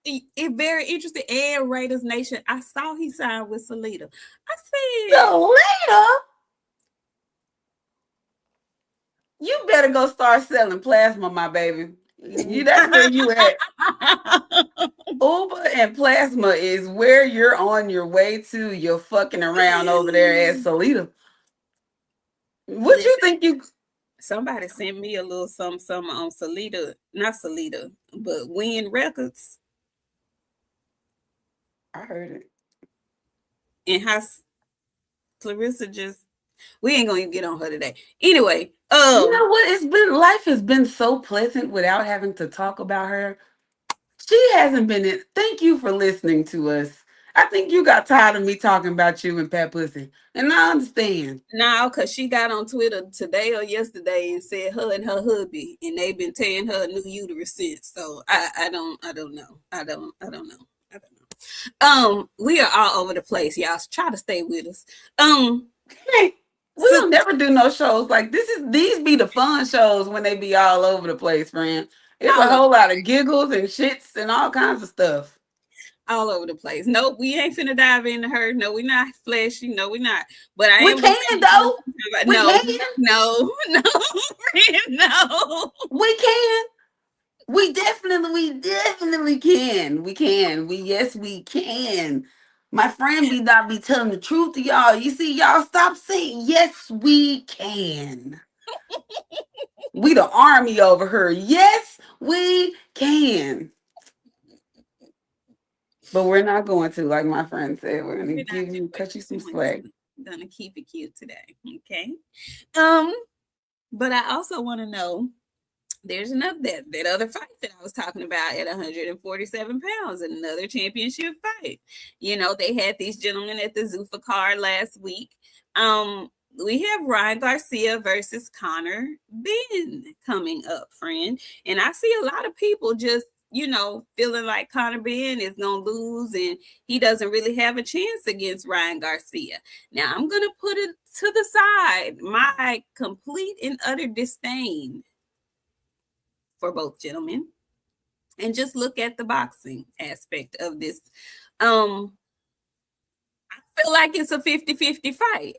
It very interesting. And Raiders Nation. I saw he signed with Salida. I said, So later, you better go start selling plasma, my baby. That's where you at. Uber and plasma is where you're on your way to. You're fucking around over there at Salida. What you listen, think you? somebody sent me a little something on Salida, not Salida, but Win Records I heard it. and how Clarissa just. We ain't gonna even get on her today. Anyway, You know what? It's been life has been so pleasant without having to talk about her. She hasn't been it. Thank you for listening to us. I think you got tired of me talking about you and Pat Pussy. And I understand. No, because she got on Twitter today or yesterday and said her and her hubby, and they've been tearing her a new uterus since. So I don't know. I don't know. I don't know. We are all over the place, y'all. So try to stay with us. Hey, we So don't never do no shows like this. Is these be the fun shows when they be all over the place, friend. It's a all over, whole lot of giggles and shits and all kinds of stuff. all over the place. Nope, we ain't finna dive into her. No, we not fleshy. No, we not. But I We am gonna can tell you though. about We no, can. no, no, no. We can. We definitely can. We can. Yes, we can. My friend be not be telling the truth to y'all. You see, y'all stop saying yes, we can. We the army over her. Yes, we can. But we're not going to, like my friend said, we're gonna We're not give you cut you some doing it. slack. Gonna keep it cute today. Okay. Um, but I also want to know there's another that other fight that I was talking about at 147 pounds, another championship fight. You know, they had these gentlemen at the Zuffa card last week. We have Ryan Garcia versus Connor Ben coming up, friend. And I see a lot of people just, feeling like Connor Ben is going to lose and he doesn't really have a chance against Ryan Garcia. Now, I'm going to put it to the side my complete and utter disdain for both gentlemen and just look at the boxing aspect of this. I feel like it's a 50-50 fight.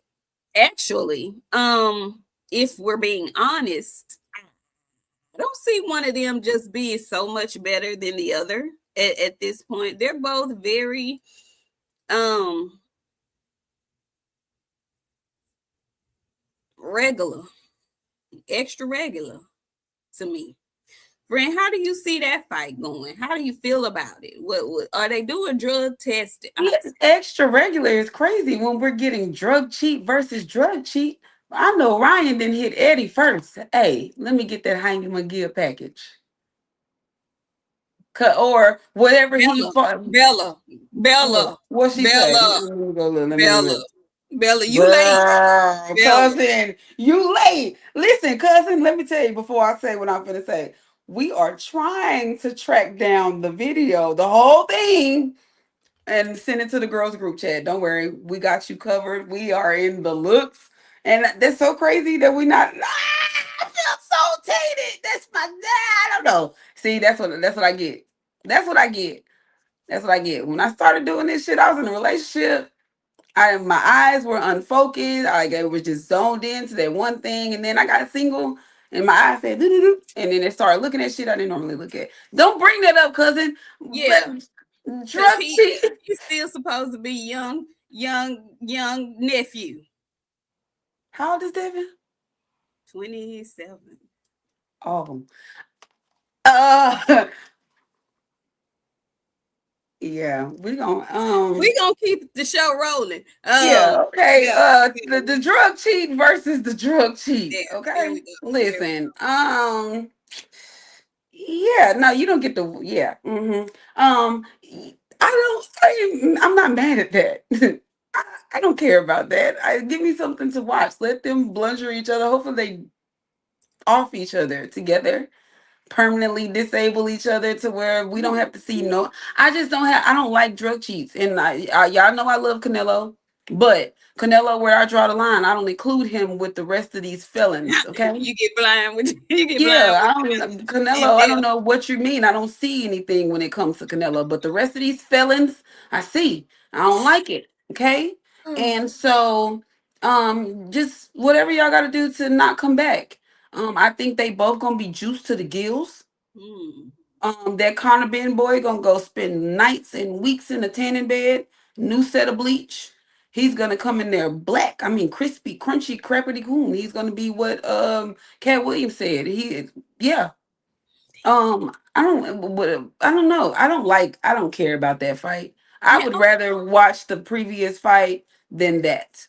Actually, if we're being honest, I don't see one of them just being so much better than the other at this point. They're both very regular, extra regular to me. Friend, how do you see that fight going? How do you feel about it? What are they doing drug testing? Yeah, extra regular is crazy when we're getting drug cheat versus drug cheat. I know Ryan didn't hit Eddie first. Hey, let me get that Heineken McGill package. Or whatever he Bella, fought. Bella, What? Bella, What she say? Bella, Let me go look. Let me Bella, look. Bella, you late. Girl, Bella. cousin, you late. Listen, cousin, let me tell you before I say what I'm gonna say. We are trying to track down the video, the whole thing, and send it to the girls group chat. Don't worry, we got you covered. We are in the looks, and that's so crazy that we not. I feel so tainted. That's my dad. I don't know. See, that's what I get. That's what I get. That's what I get. When I started doing this shit, I was in a relationship. My eyes were unfocused. I was just zoned into that one thing, and then I got single, and my eyes said, doo-doo-doo, and then it started looking at shit I didn't normally look at. Don't bring that up, cousin. But Yeah, because drug cheat. he's still supposed to be young nephew. How old is Devin? 27. Oh, uh, yeah, we gonna We gonna keep the show rolling. yeah, okay. Yeah, The drug cheat versus the drug cheat. there Okay, we go. There we listen. Yeah, no, you don't get the yeah. I'm not mad at that. I don't care about that. Give me something to watch. Let them blunder each other. Hopefully they off each other together, permanently disable each other to where we don't have to see go. no. I don't like drug cheats, and y'all know I love Canelo, but Canelo, where I draw the line, I don't include him with the rest of these felons. Okay. You get blind with you get blind Yeah, with I don't and Canelo. I don't know what you mean. I don't see anything when it comes to Canelo, but the rest of these felons, I see. I don't like it. Okay, Bill. and so just whatever y'all got to do to not come back. I think they both gonna be juiced to the gills. Mm. That Conor Ben boy gonna go spend nights and weeks in a tanning bed, new set of bleach. He's gonna come in there black. I mean, crispy, crunchy, crappity coon. He's gonna be what Cat Williams said. Yeah. I don't know. I don't care about that fight. I Now, would rather watch the previous fight than that.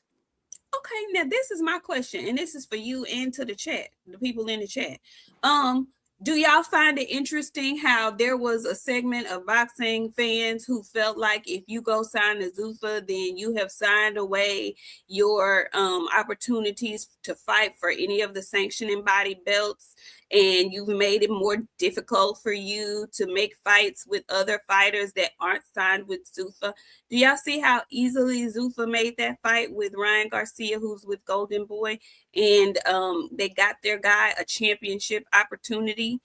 okay, now this is my question, and this is for you and to the chat, the people in the chat. Um, Do y'all find it interesting how there was a segment of boxing fans who felt like if you go sign a Zuffa, then you have signed away your opportunities to fight for any of the sanctioning body belts, and you've made it more difficult for you to make fights with other fighters that aren't signed with Zuffa? Do y'all see how easily Zuffa made that fight with Ryan Garcia, who's with Golden Boy, and they got their guy a championship opportunity?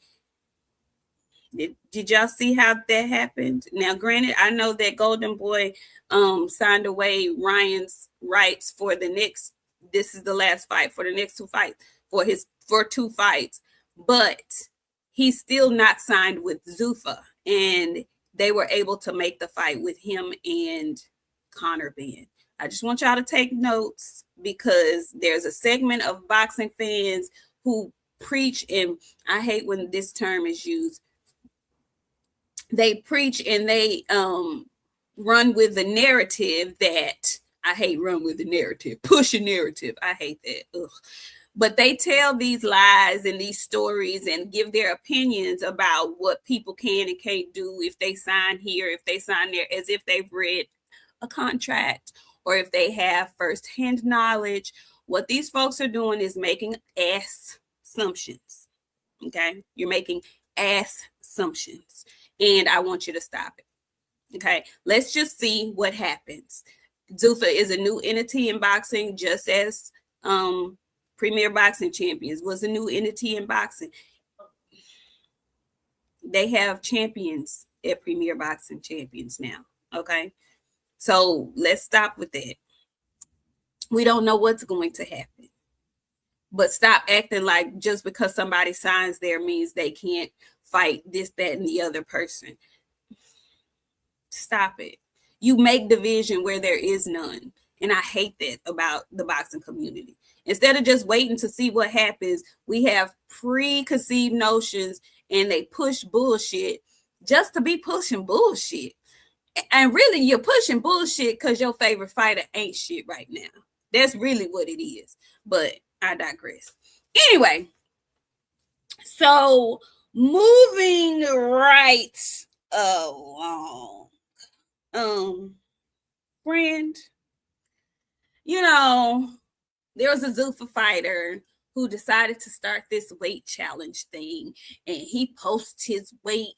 Did y'all see how that happened? Now, granted, I know that Golden Boy signed away Ryan's rights for the next. This is the last fight for the next two fights for two fights, but he's still not signed with Zuffa, and they were able to make the fight with him and Conor Benn. I just want y'all to take notes because there's a segment of boxing fans who preach, and I hate when this term is used. They preach and they run with the narrative that I hate. Run with the narrative, push a narrative. I hate that. Ugh. But they tell these lies and these stories and give their opinions about what people can and can't do if they sign here, if they sign there, as if they've read a contract or if they have firsthand knowledge. What these folks are doing is making ass assumptions. Okay, you're making ass assumptions, and I want you to stop it. Okay, let's just see what happens. Zuffa is a new entity in boxing, just as Premier Boxing Champions was a new entity in boxing. They have champions at Premier Boxing Champions now. Okay, so let's stop with that. We don't know what's going to happen, but stop acting like just because somebody signs there means they can't fight this, that, and the other person. Stop it. You make division where there is none. And I hate that about the boxing community. Instead of just waiting to see what happens, we have preconceived notions and they push bullshit just to be pushing bullshit. And really, you're pushing bullshit because your favorite fighter ain't shit right now. That's really what it is. But I digress. Anyway, so moving right along. Friend, you know, there was a Zuffa fighter who decided to start this weight challenge thing, and he posts his weight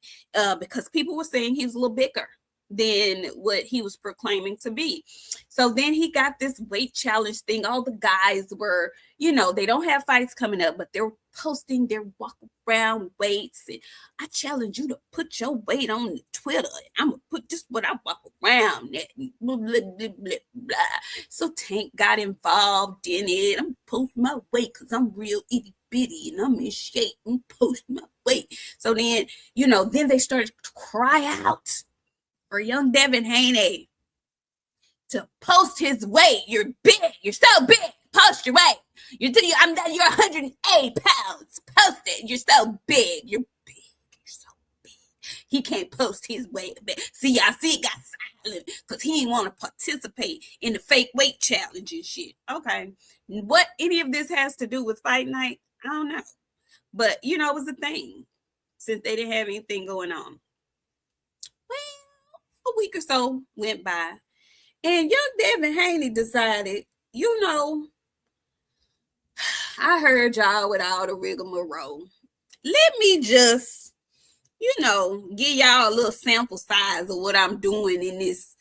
because people were saying he was a little bigger than what he was proclaiming to be. So then he got this weight challenge thing. All the guys were, you know, they don't have fights coming up, but they're posting their walk around weights. And I challenge you to put your weight on Twitter. I'm going to put just what I walk around at. Blah, blah, blah, blah, blah. So Tank got involved in it. I'm posting my weight because I'm real itty bitty and I'm in shape and post my weight. So then, you know, then they started to cry out for young Devin Haney to post his weight. You're big. You're so big. Post your weight. You're 108 pounds. Post it. You're so big. You're big. You're so big. He can't post his weight. See, y'all see it got silent because he didn't want to participate in the fake weight challenge and shit. Okay. What any of this has to do with fight night, I don't know. But, you know, it was a thing since they didn't have anything going on. Well, a week or so went by, and young Devin Haney decided, you know, I heard y'all with all the rigmarole. Let me just, you know, give y'all a little sample size of what I'm doing in this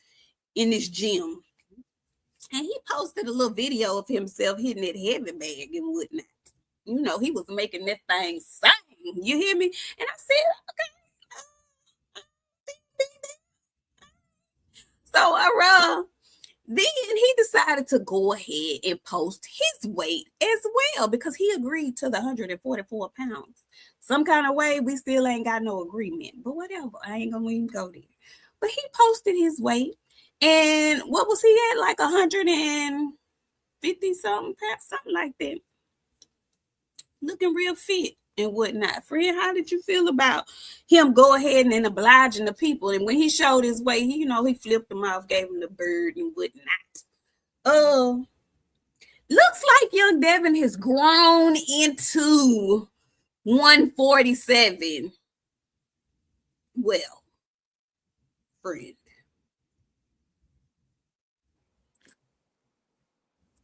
gym. And he posted a little video of himself hitting that heavy bag and whatnot. You know, he was making that thing sing. You hear me? And I said, okay. So then he decided to go ahead and post his weight as well because he agreed to the 144 pounds. Some kind of way, we still ain't got no agreement, but whatever. I ain't gonna even go there. But he posted his weight, and what was he at? Like 150 something pounds, something like that. Looking real fit and whatnot. Friend, how did you feel about him go ahead and obliging the people? And when he showed his weight, he, you know, he flipped them off, gave him the bird and whatnot. Looks like young Devin has grown into 147. Well, friend.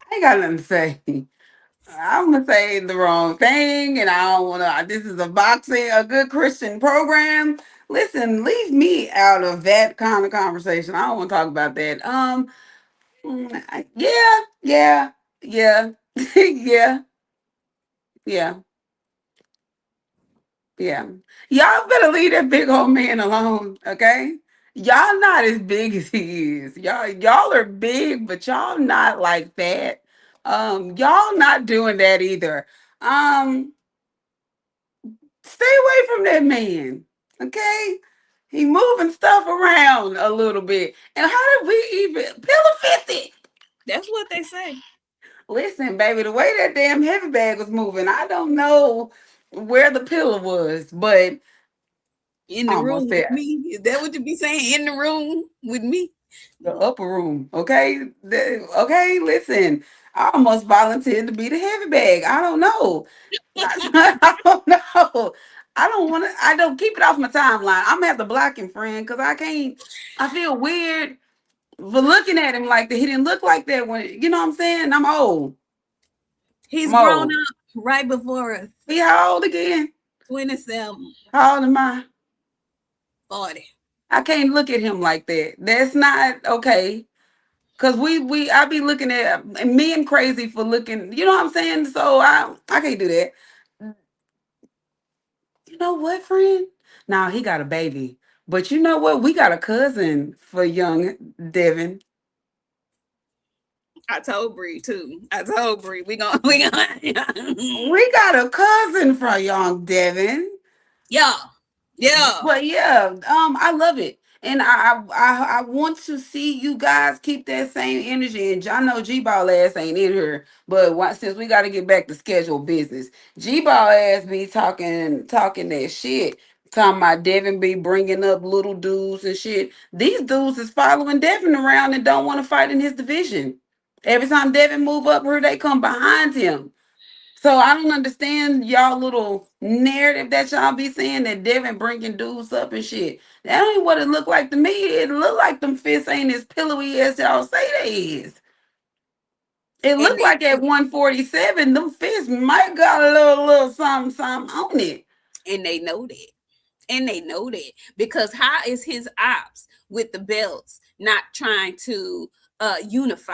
I ain't got nothing to say. I'm gonna say the wrong thing, and I don't wanna. This is a good Christian program. Listen, leave me out of that kind of conversation. I don't want to talk about that. Yeah, yeah, yeah, yeah, yeah, yeah. Y'all better leave that big old man alone, okay? Y'all not as big as he is. Y'all are big, but y'all not like that. Y'all not doing that either. Um, Stay away from that man, okay? He moving stuff around a little bit. And how did we even pillow 50? That's what they say. Listen, baby, the way that damn heavy bag was moving, I don't know where the pillow was, but In I the almost room with said me. Is that what you be saying? In the room with me? the upper room, okay? Okay, listen, I almost volunteered to be the heavy bag. I don't know. I don't know. I don't want to. I don't keep it off my timeline. I'm gonna have to block him, friend, because I can't. I feel weird for looking at him like that. He didn't look like that when you know what I'm saying. I'm old. He's I'm grown old. up right before us. He how old again? 27, How old am I? 40. I can't look at him like that. That's not okay. Cause I be looking at me and crazy for looking. You know what I'm saying? So I can't do that. You know what, friend? Now he got a baby. But you know what? We got a cousin for young Devin. I told Bree too. I told Bree we gonna We got a cousin for young Devin. yeah. Yeah. But yeah, I love it. And I want to see you guys keep that same energy. And I know G Ball ass ain't in here, but since we got to get back to scheduled business, G Ball ass be talking that shit, talking about Devin be bringing up little dudes and shit. These dudes is following Devin around and don't want to fight in his division. Every time Devin move up here, they come behind him. So I don't understand y'all little narrative that y'all be saying that Devin bringing dudes up and shit. That ain't what it look like to me. It look like them fists ain't as pillowy as y'all say they is. It And look like at 147, them fists might got a little something on it. and they know that. And they know that because how is his ops with the belts not trying to unify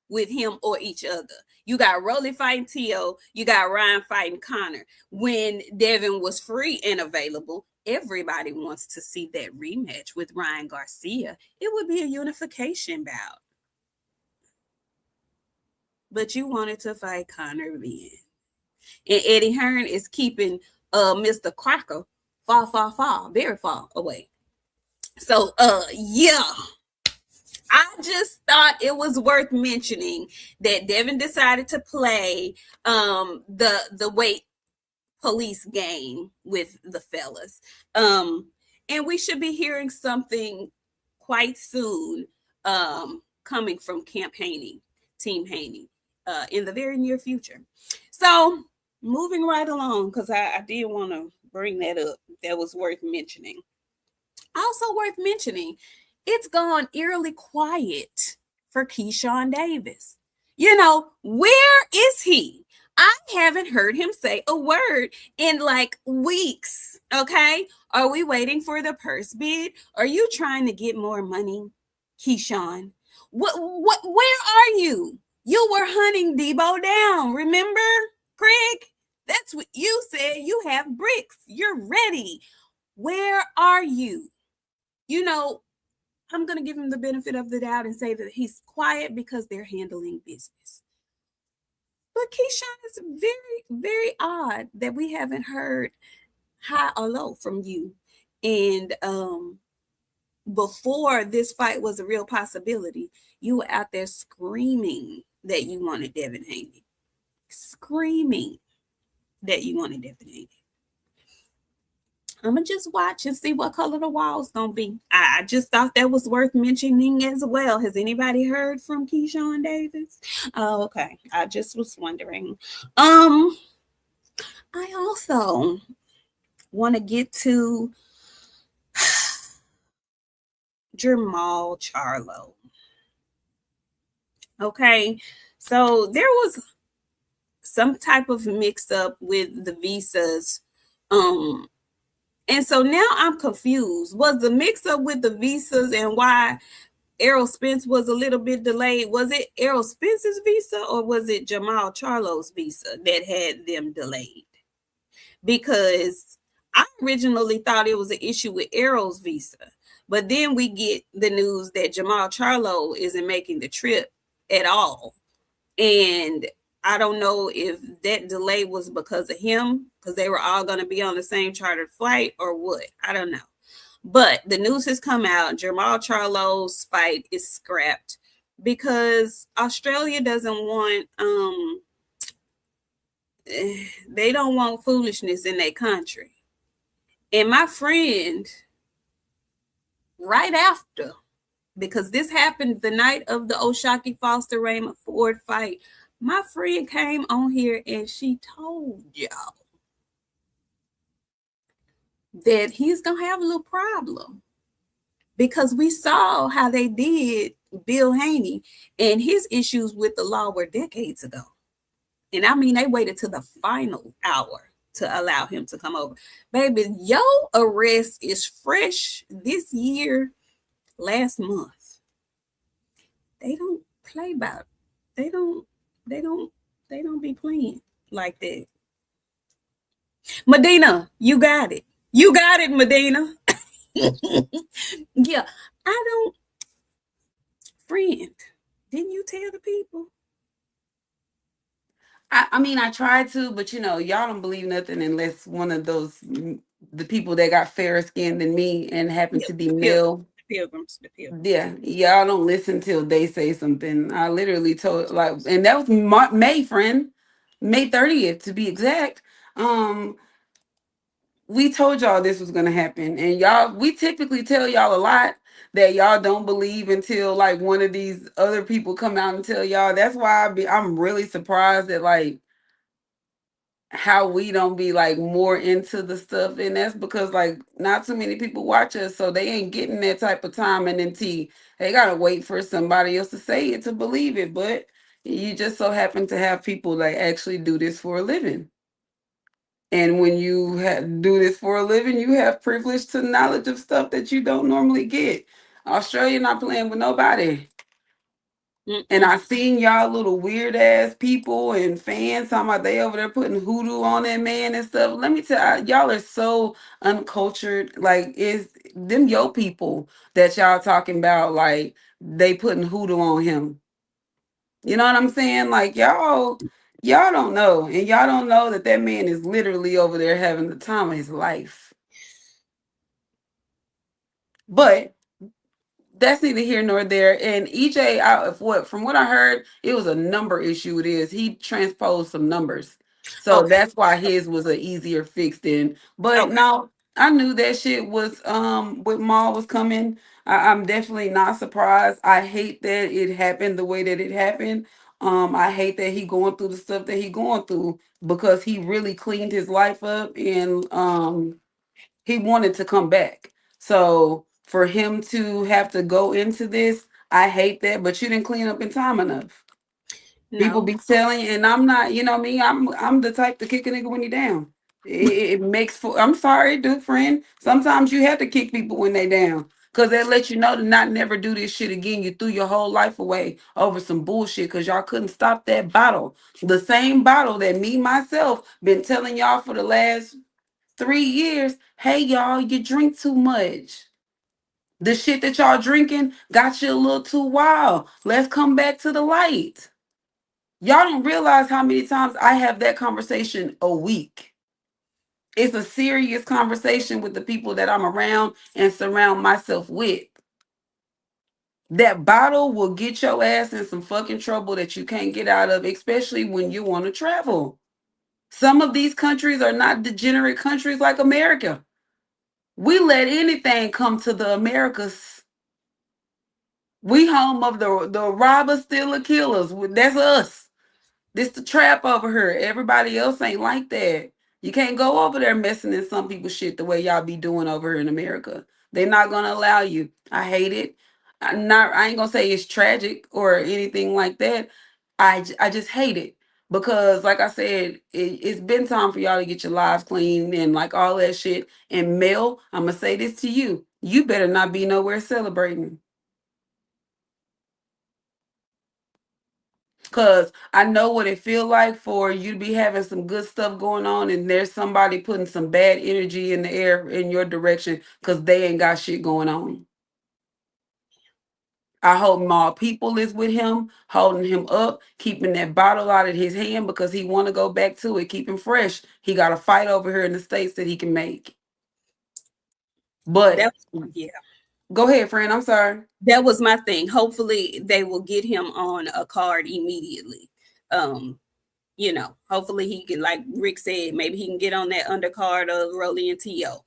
with him or each other? You got Rolly fighting Tio, you got Ryan fighting Connor. When Devin was free and available, everybody wants to see that rematch with Ryan Garcia. It would be a unification bout. But you wanted to fight Connor then. And Eddie Hearn is keeping Mr. Crocker far, very far away. So yeah, I just thought it was worth mentioning that Devin decided to play the weight police game with the fellas. And we should be hearing something quite soon coming from Camp Haney, Team Haney, in the very near future. So moving right along, because I did want to bring that up. That was worth mentioning. Also worth mentioning, it's gone eerily quiet for Keyshawn Davis. You know, where is he? I haven't heard him say a word in like weeks. Okay. Are we waiting for the purse bid? Are you trying to get more money, Keyshawn? Where are you? You were hunting Debo down, remember, Craig? That's what you said. You have bricks. You're ready. Where are you? You know, I'm going to give him the benefit of the doubt and say that he's quiet because they're handling business. But Keyshawn, is very odd that we haven't heard high or low from you. And before this fight was a real possibility, you were out there screaming that you wanted Devin Haney. Screaming that you wanted Devin Haney. I'm gonna just watch and see what color the wall's gonna be. I just thought that was worth mentioning as well. Has anybody heard from Keyshawn Davis? Oh, okay. I just was wondering. I also want to get to Jamal Charlo. Okay. So there was some type of mix up with the visas. Um, and so now I'm confused. Was the mix up with the visas and why Errol Spence was a little bit delayed? Was it Errol Spence's visa or was it Jamal Charlo's visa that had them delayed? Because I originally thought it was an issue with Errol's visa. But then we get the news that Jamal Charlo isn't making the trip at all. And I don't know if that delay was because of him, because they were all going to be on the same chartered flight or what. I don't know. But the news has come out. Jamal Charlo's fight is scrapped because Australia doesn't want they don't want foolishness in their country. And my friend, right after, because this happened the night of the Oshaki Foster Raymond Ford fight, my friend came on here and she told y'all that he's gonna have a little problem because we saw how they did Bill Haney and his issues with the law were decades ago. And I mean, they waited to the final hour to allow him to come over. Baby, your arrest is fresh this year, last month. They don't play about it. They don't, they don't, they don't be playing like that. Medina, you got it. You got it, Medina. Yeah, I don't, friend. Didn't you tell the people? I mean, I tried to, but y'all don't believe nothing unless one of those the people that got fairer skin than me and happen Yeah, to be the pilgrims, male. the pilgrims, the pilgrims. Yeah, y'all don't listen till they say something. I literally told like, and that was May, friend, May 30th to be exact. Um, we told y'all this was gonna happen, and y'all, we typically tell y'all a lot that y'all don't believe until like one of these other people come out and tell y'all. That's why I'm really surprised that like how we don't be like more into the stuff, and that's because like not too many people watch us, so they ain't getting that type of time and then they gotta wait for somebody else to say it to believe it. But you just so happen to have people that actually do this for a living, and when you do this for a living, you have privilege to knowledge of stuff that you don't normally get. Australia not playing with nobody. And Mm-mm. I seen y'all little weird ass people and fans talking about they over there putting hoodoo on that man and stuff. Let me tell y'all are so uncultured. Like, is them yo people that y'all talking about like they putting hoodoo on him? You know what I'm saying? Like y'all don't know, and y'all don't know that that man is literally over there having the time of his life. But that's neither here nor there. And EJ, from what I heard, it was a number issue. It is he transposed some numbers, so Okay. that's why his was an easier fix. Then, but Okay. no, I knew that shit was with Maul was coming. I'm definitely not surprised. I hate that it happened the way that it happened. I hate that he going through the stuff that he going through because he really cleaned his life up and he wanted to come back. So for him to have to go into this, I hate that. But you didn't clean up in time enough. People No. be telling, and I'm not, me. I'm the type to kick a nigga when you're down. It makes for. I'm sorry, dude, friend. Sometimes you have to kick people when they down. Cause that let you know to not never do this shit again. You threw your whole life away over some bullshit because y'all couldn't stop that bottle. The same bottle that me myself been telling y'all for the last 3 years, hey y'all, you drink too much. The shit that y'all drinking got you a little too wild. Let's come back to the light. Y'all don't realize how many times I have that conversation a week. It's a serious conversation with the people that I'm around and surround myself with. That bottle will get your ass in some fucking trouble that you can't get out of, especially when you want to travel. Some of these countries are not degenerate countries like America. We let anything come to the Americas. We home of the robbers, stealer, killers. That's us. This the trap over here. Everybody else ain't like that. You can't go over there messing in some people's shit the way y'all be doing over here in America. They're not gonna allow you. I hate it. I ain't gonna say it's tragic or anything like that. I just hate it because, like I said, it's been time for y'all to get your lives clean and like all that shit. And Mel, I'm gonna say this to you: you better not be nowhere celebrating. Cause I know what it feel like for you to be having some good stuff going on, and there's somebody putting some bad energy in the air in your direction because they ain't got shit going on. I hope more people is with him, holding him up, keeping that bottle out of his hand because he want to go back to it, keep him fresh. He got a fight over here in the States that he can make. But That yeah. go ahead, friend. I'm sorry. That was my thing. Hopefully they will get him on a card immediately. Um, hopefully he can, like Rick said, maybe he can get on that undercard of Rolly and T.O.,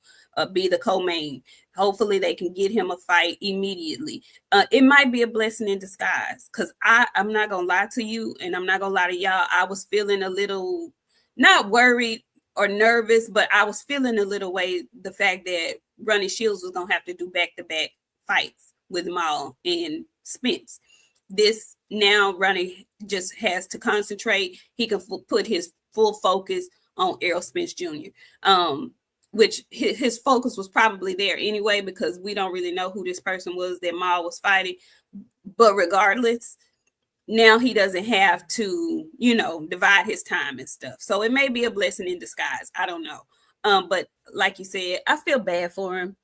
be the co-main. Hopefully they can get him a fight immediately. It might be a blessing in disguise because I'm not going to lie to you and I'm not going to lie to y'all. I was feeling a little, not worried or nervous, but I was feeling a little way the fact that Ronnie Shields was going to have to do back-to-back fights with Maul and Spence. This now Ronnie just has to concentrate. He can put his full focus on Errol Spence Jr. Which his focus was probably there anyway because we don't really know who this person was that Maul was fighting. But regardless, now he doesn't have to, divide his time and stuff. So it may be a blessing in disguise. I don't know. But like you said, I feel bad for him.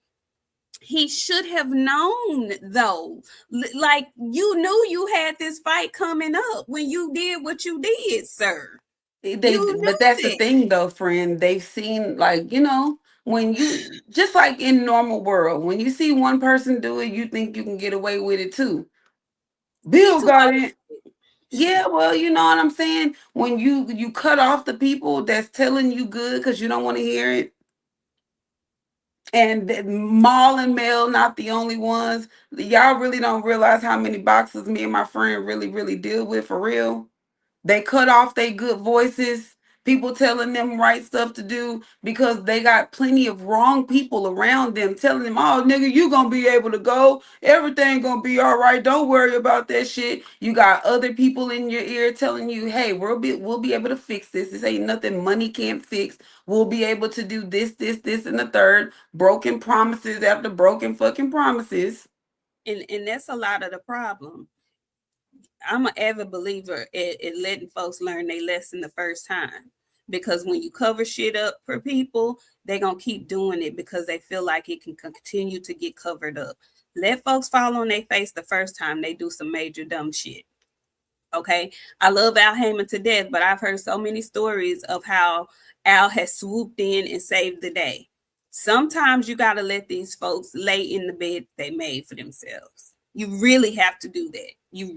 He should have known though. Like you knew you had this fight coming up when you did what you did, sir. You But knew that's the that. thing though, friend. They've seen, like, when you, just like in normal world, when you see one person do it, you think you can get away with it too. He Bill took got over it. shit. Yeah, well, you know what I'm saying? When you cut off the people that's telling you good because you don't want to hear it. And Maul and Mel not the only ones. Y'all really don't realize how many boxes me and my friend really, really deal with for real. They cut off their good voices, people telling them right stuff to do because they got plenty of wrong people around them telling them, oh, nigga, you going to be able to go. Everything going to be all right. Don't worry about that shit. You got other people in your ear telling you, hey, we'll be able to fix this. This ain't nothing money can't fix. We'll be able to do this, and the third. Broken promises after broken fucking promises. And that's a lot of the problem. I'm an avid believer in letting folks learn their lesson the first time. Because when you cover shit up for people, they're going to keep doing it because they feel like it can continue to get covered up. Let folks fall on their face the first time they do some major dumb shit. Okay. I love Al Heyman to death, but I've heard so many stories of how Al has swooped in and saved the day. Sometimes you got to let these folks lay in the bed they made for themselves. You really have to do that. You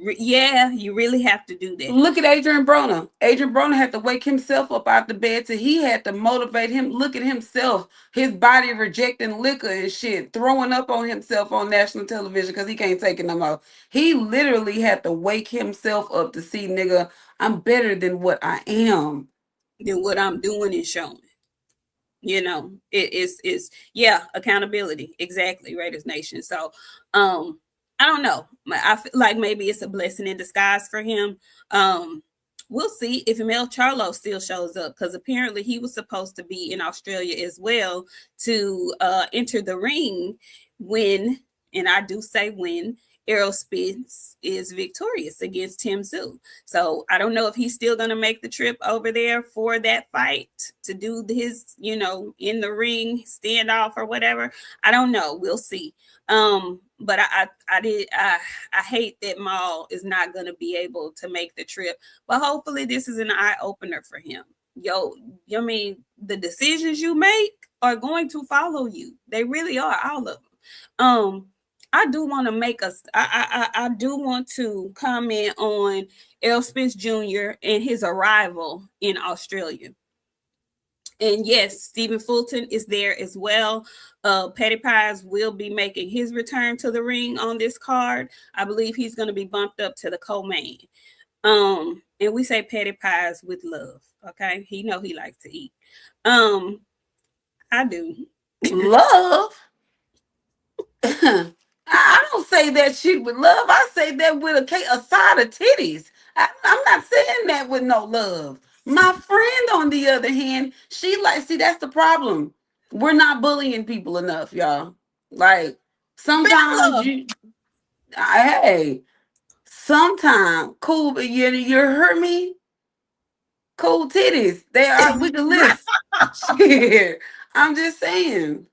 really have to do that. Look at Adrian Broner. Adrian Broner had to wake himself up out the bed till he had to motivate him. Look at himself, his body rejecting liquor and shit, throwing up on himself on national television because he can't take it no more. He literally had to wake himself up to see, nigga, I'm better than what I am. Than what I'm doing and showing. It's yeah, accountability. Exactly, Raiders Nation. So I don't know. I feel like maybe it's a blessing in disguise for him. We'll see if Mel Charlo still shows up because apparently he was supposed to be in Australia as well to enter the ring when, and I do say when, Errol Spence is victorious against Tim Tszyu. So I don't know if he's still going to make the trip over there for that fight to do his, in the ring standoff or whatever. I don't know. We'll see. But I hate that Maul is not going to be able to make the trip. But hopefully this is an eye opener for him. I mean, the decisions you make are going to follow you. They really are, all of them. I do want to I do want to comment on Errol Spence Jr. and his arrival in Australia. And yes, Stephen Fulton is there as well. Petty Pies will be making his return to the ring on this card. I believe he's going to be bumped up to the co-main. And we say patty pies with love. Okay, he know he likes to eat. Um, I do. Love. I don't say that shit with love. I say that with a side of titties. I'm not saying that with no love. My friend, on the other hand, she like, see, that's the problem. We're not bullying people enough, y'all. Like, sometimes Bella, you, hey, sometimes, cool, but you heard me? Cool titties. They are, we can list. Shit. I'm just saying.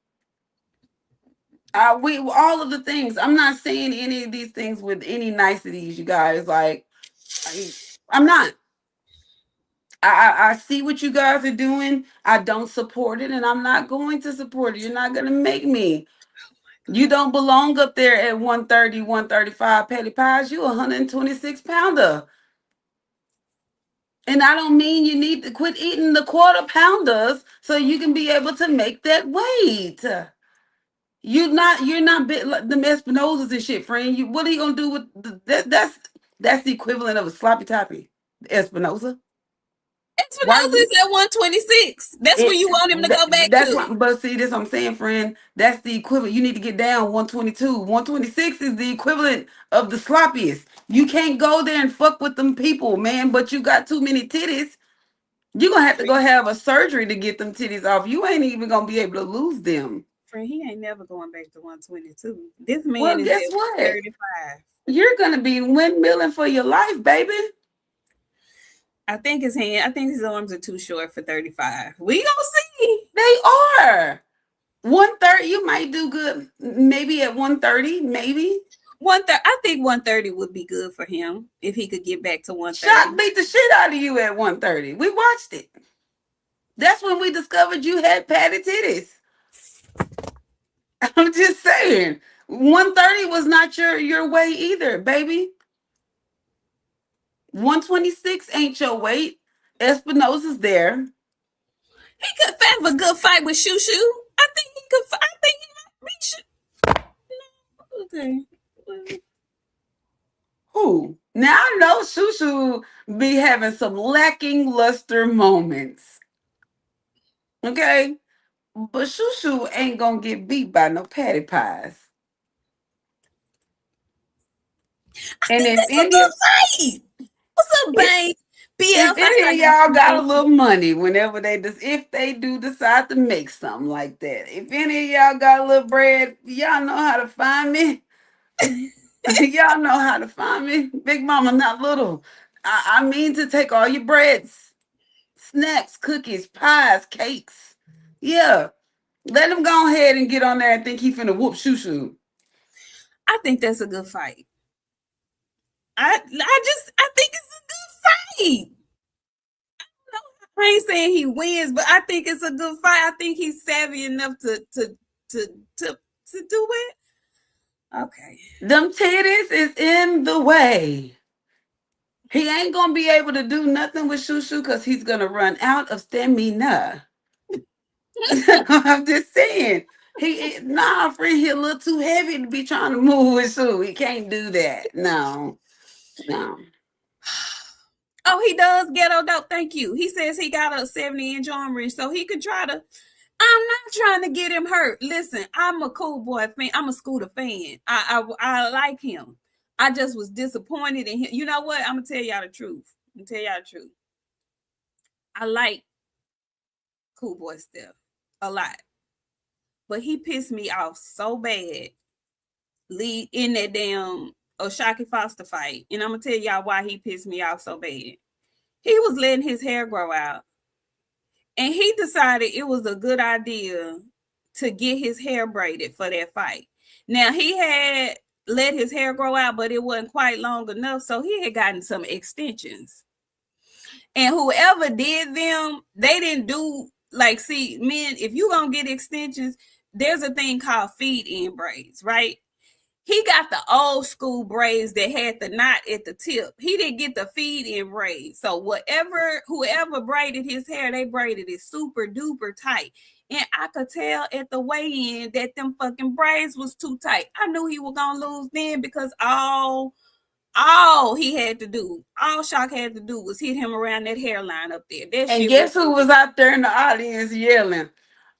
We all of the things. I'm not saying any of these things with any niceties, you guys. Like, I'm not. I see what you guys are doing. I don't support it, and I'm not going to support it. You're not gonna make me. You don't belong up there at 130, 135 petty pies. You 126 pounder. And I don't mean you need to quit eating the quarter pounders so you can be able to make that weight. You're not bit like the Espinosas and shit, friend. What are you gonna do with that's the equivalent of a sloppy toppy, Espinosa. Why Espinosa you is at 126. That's where it you want him to go back that's to. what, but see, this what I'm saying, friend. That's the equivalent. You need to get down 122. 126 is the equivalent of the sloppiest. You can't go there and fuck with them people, man. But you got too many titties. You're gonna have to go have a surgery to get them titties off. You ain't even gonna be able to lose them. Friend, he ain't never going back to 122. This man Well, is guess at what? 135. You're gonna be windmilling for your life, baby. I think his arms are too short for 35. We gonna see. They are 130. You might do good, maybe at 130, maybe. I think 130 would be good for him if he could get back to 130. Shock beat the shit out of you at 130. We watched it. That's when we discovered you had patty titties. I'm just saying, 130 was not your weight either, baby. 126 ain't your weight. Espinosa's there. He could have a good fight with Shoo Shoo. I think he could. I think he might be. Okay. Well, Who? Now I know Shushu be having some lacking luster moments. Okay? But Shushu ain't gonna get beat by no patty pies. I And think if that's a any of good fight. What's up, if, babe? if BF, I any of like y'all got a you. little money whenever if they do decide to make something like that. If any of y'all got a little bread, y'all know how to find me. Y'all know how to find me. Big mama, not little. I mean to take all your breads, snacks, cookies, pies, cakes. Yeah. Let him go ahead and get on there and think he finna whoop shoo shoo. I think that's a good fight. I think it's a good fight. I ain't saying he wins, but I think it's a good fight. I think he's savvy enough to to to do it. Okay. Them titties is in the way. He ain't gonna be able to do nothing with shoo shoo because he's gonna run out of stamina. I'm just saying. Friend, he a little too heavy to be trying to move with Sue. He can't do that. No, no. Oh, he does ghetto dope. Thank you. He says he got a 70-inch arm reach, so he could try to. I'm not trying to get him hurt. Listen, I'm a cool boy fan. I'm a Scooter fan. I like him. I just was disappointed in him. You know what? I'm gonna tell y'all the truth. I'm gonna tell y'all the truth. I like Cool Boy Steph a lot, but he pissed me off so bad. Lead in that damn Oshaki Foster fight, and I'm gonna tell y'all why he pissed me off so bad. He was letting his hair grow out, and he decided it was a good idea to get his hair braided for that fight. Now he had let his hair grow out, but it wasn't quite long enough, so he had gotten some extensions. And whoever did them, they didn't do like, see, men, if you gonna get extensions, there's a thing called feed in braids, right? He got the old school braids that had the knot at the tip. He didn't get the feed in braids. So whoever braided his hair, they braided it super duper tight. And I could tell at the weigh in that them fucking braids was too tight. I knew he was gonna lose then because all All he had to do, all Shock had to do was hit him around that hairline up there. That And shit was guess who was out there in the audience yelling?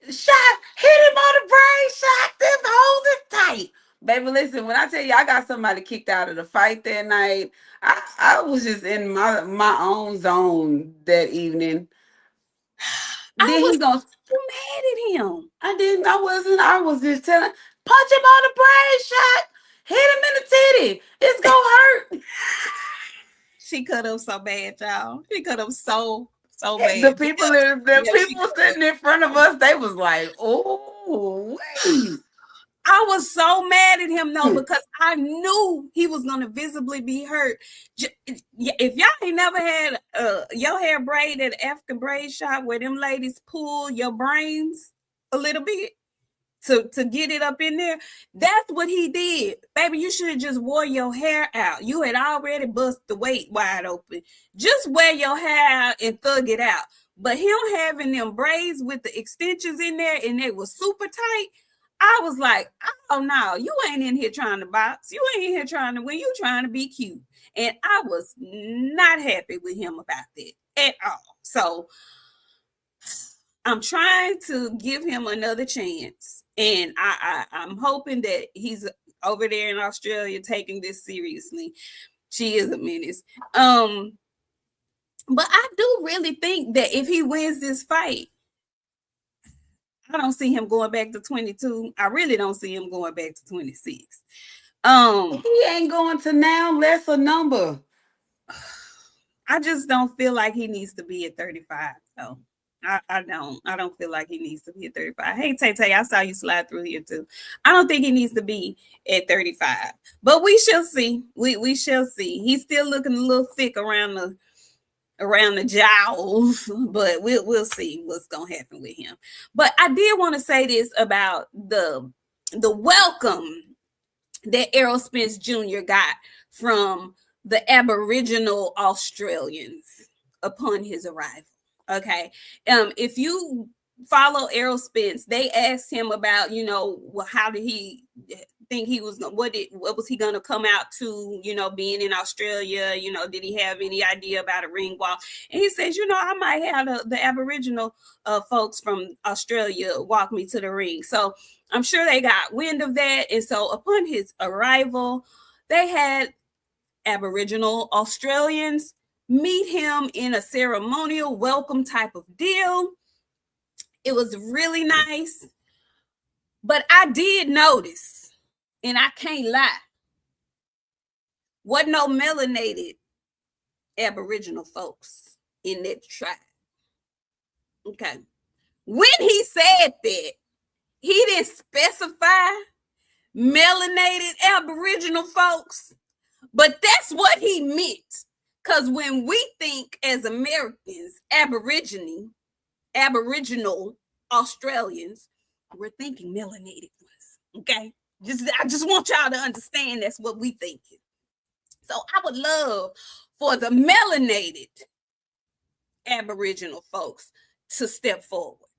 Shot, hit him on the brain, shot, them hoes is tight. Baby, listen, when I tell you I got somebody kicked out of the fight that night, I was just in my own zone that evening. I Then was he goes, so mad at him. I wasn't, I was just telling, punch him on the brain, shot, hit him in the titty. It's gonna hurt. She cut up so bad, y'all. She cut up so The bad. But people the yeah, she people cut up. sitting in front of us, they was like, oh, wait. I was so mad at him though because I knew he was gonna visibly be hurt. If y'all ain't never had your hair braided African braid shop where them ladies pull your brains a little bit to get it up in there, that's what he did. Baby, you should have just wore your hair out. You had already bust the weight wide open. Just wear your hair out and thug it out. But him having them braids with the extensions in there and they were super tight, I was like, oh no, you ain't in here trying to box. You ain't in here trying to win. You trying to be cute. And I was not happy with him about that at all. So I'm trying to give him another chance. And I'm hoping that he's over there in Australia taking this seriously. She is a menace. But I do really think that if he wins this fight, I don't see him going back to 22. I really don't see him going back to 26. He ain't going to now lesser number. I just don't feel like he needs to be at 35. So I don't feel like he needs to be at 35. Hey Tay, I saw you slide through here too. I don't think he needs to be at 35. But we shall see. We shall see. He's still looking a little thick around the jowls, but we'll see what's gonna happen with him. But I did want to say this about the welcome that Errol Spence Jr. got from the Aboriginal Australians upon his arrival. Okay, if you follow Errol Spence, they asked him about, well, how did he think he was going, what was he going to come out to, being in Australia, did he have any idea about a ring walk? And he says, I might have the Aboriginal folks from Australia walk me to the ring. So I'm sure they got wind of that. And so upon his arrival, they had Aboriginal Australians meet him in a ceremonial welcome type of deal. It was really nice. But I did notice, and I can't lie, wasn't no melanated Aboriginal folks in that tribe. Okay. When he said that, he didn't specify melanated Aboriginal folks, but that's what he meant. Because when we think as Americans, Aboriginal Australians, we're thinking melanated ones. Okay. I just want y'all to understand that's what we thinking. So I would love for the melanated Aboriginal folks to step forward.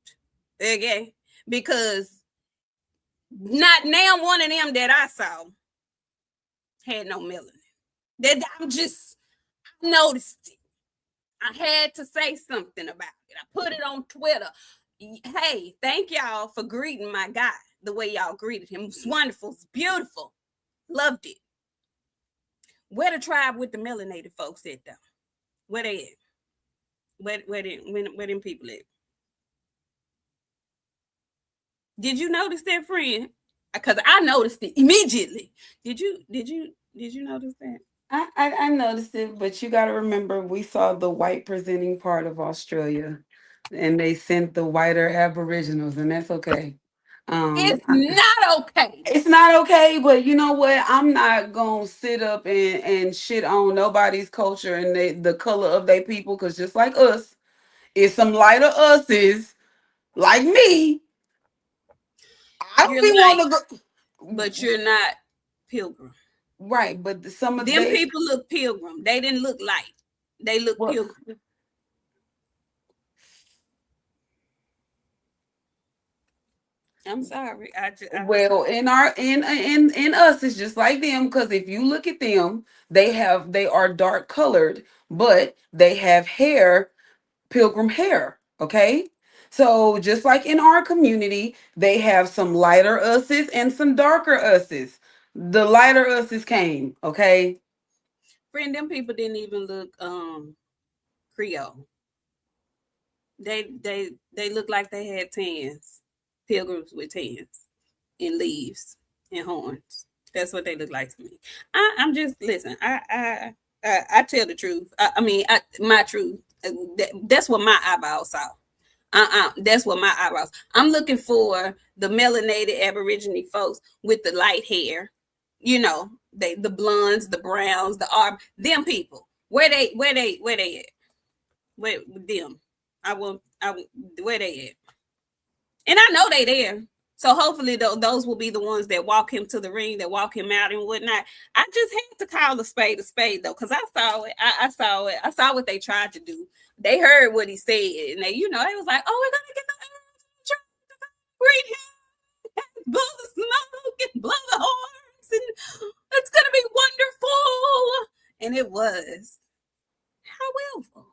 Okay. Because not now one of them that I saw had no melanin. That I noticed it. I had to say something about it. I put it on Twitter. Hey, thank y'all for greeting my guy the way y'all greeted him. It was wonderful. It's beautiful. Loved it. Where the tribe with the melanated folks at though? Where they at? Where them people at? Did you notice that, friend? Because I noticed it immediately. Did you notice that? I noticed it, but you got to remember we saw the white presenting part of Australia, and they sent the whiter Aboriginals, and that's okay. It's not okay. It's not okay, but you know what? I'm not gonna sit up and shit on nobody's culture and the color of their people, because just like us, it's some lighter us's like me. I don't You're be light, want to go, but you're not pilgrim. right? But some of Them people look pilgrim. They didn't look light. They look pilgrim. I'm sorry. I'm Well, sorry. in our in us, it's just like them because if you look at them, they are dark colored, but they have hair, pilgrim hair. Okay, so just like in our community, they have some lighter us's and some darker us's. The lighter us's came. Okay, Friend, them people didn't even look Creole. They looked like they had tans, pilgrims with tans and leaves and horns. That's what they look like to me. I'm just listen. I tell the truth. My truth. That's what my eyeballs saw. That's what my eyebrows. I'm looking for the melanated Aborigine folks with the light hair. You know, the blondes, the browns, the them people. Where they at? Where them? Where they at? And I know they there. So hopefully those will be the ones that walk him to the ring, that walk him out and whatnot. I just had to call a spade though, because I saw it. I saw it. I saw what they tried to do. They heard what he said, and they was like, "Oh, we're gonna get the great him, blow the smoke and blow the horns, and it's gonna be wonderful." And it was. However,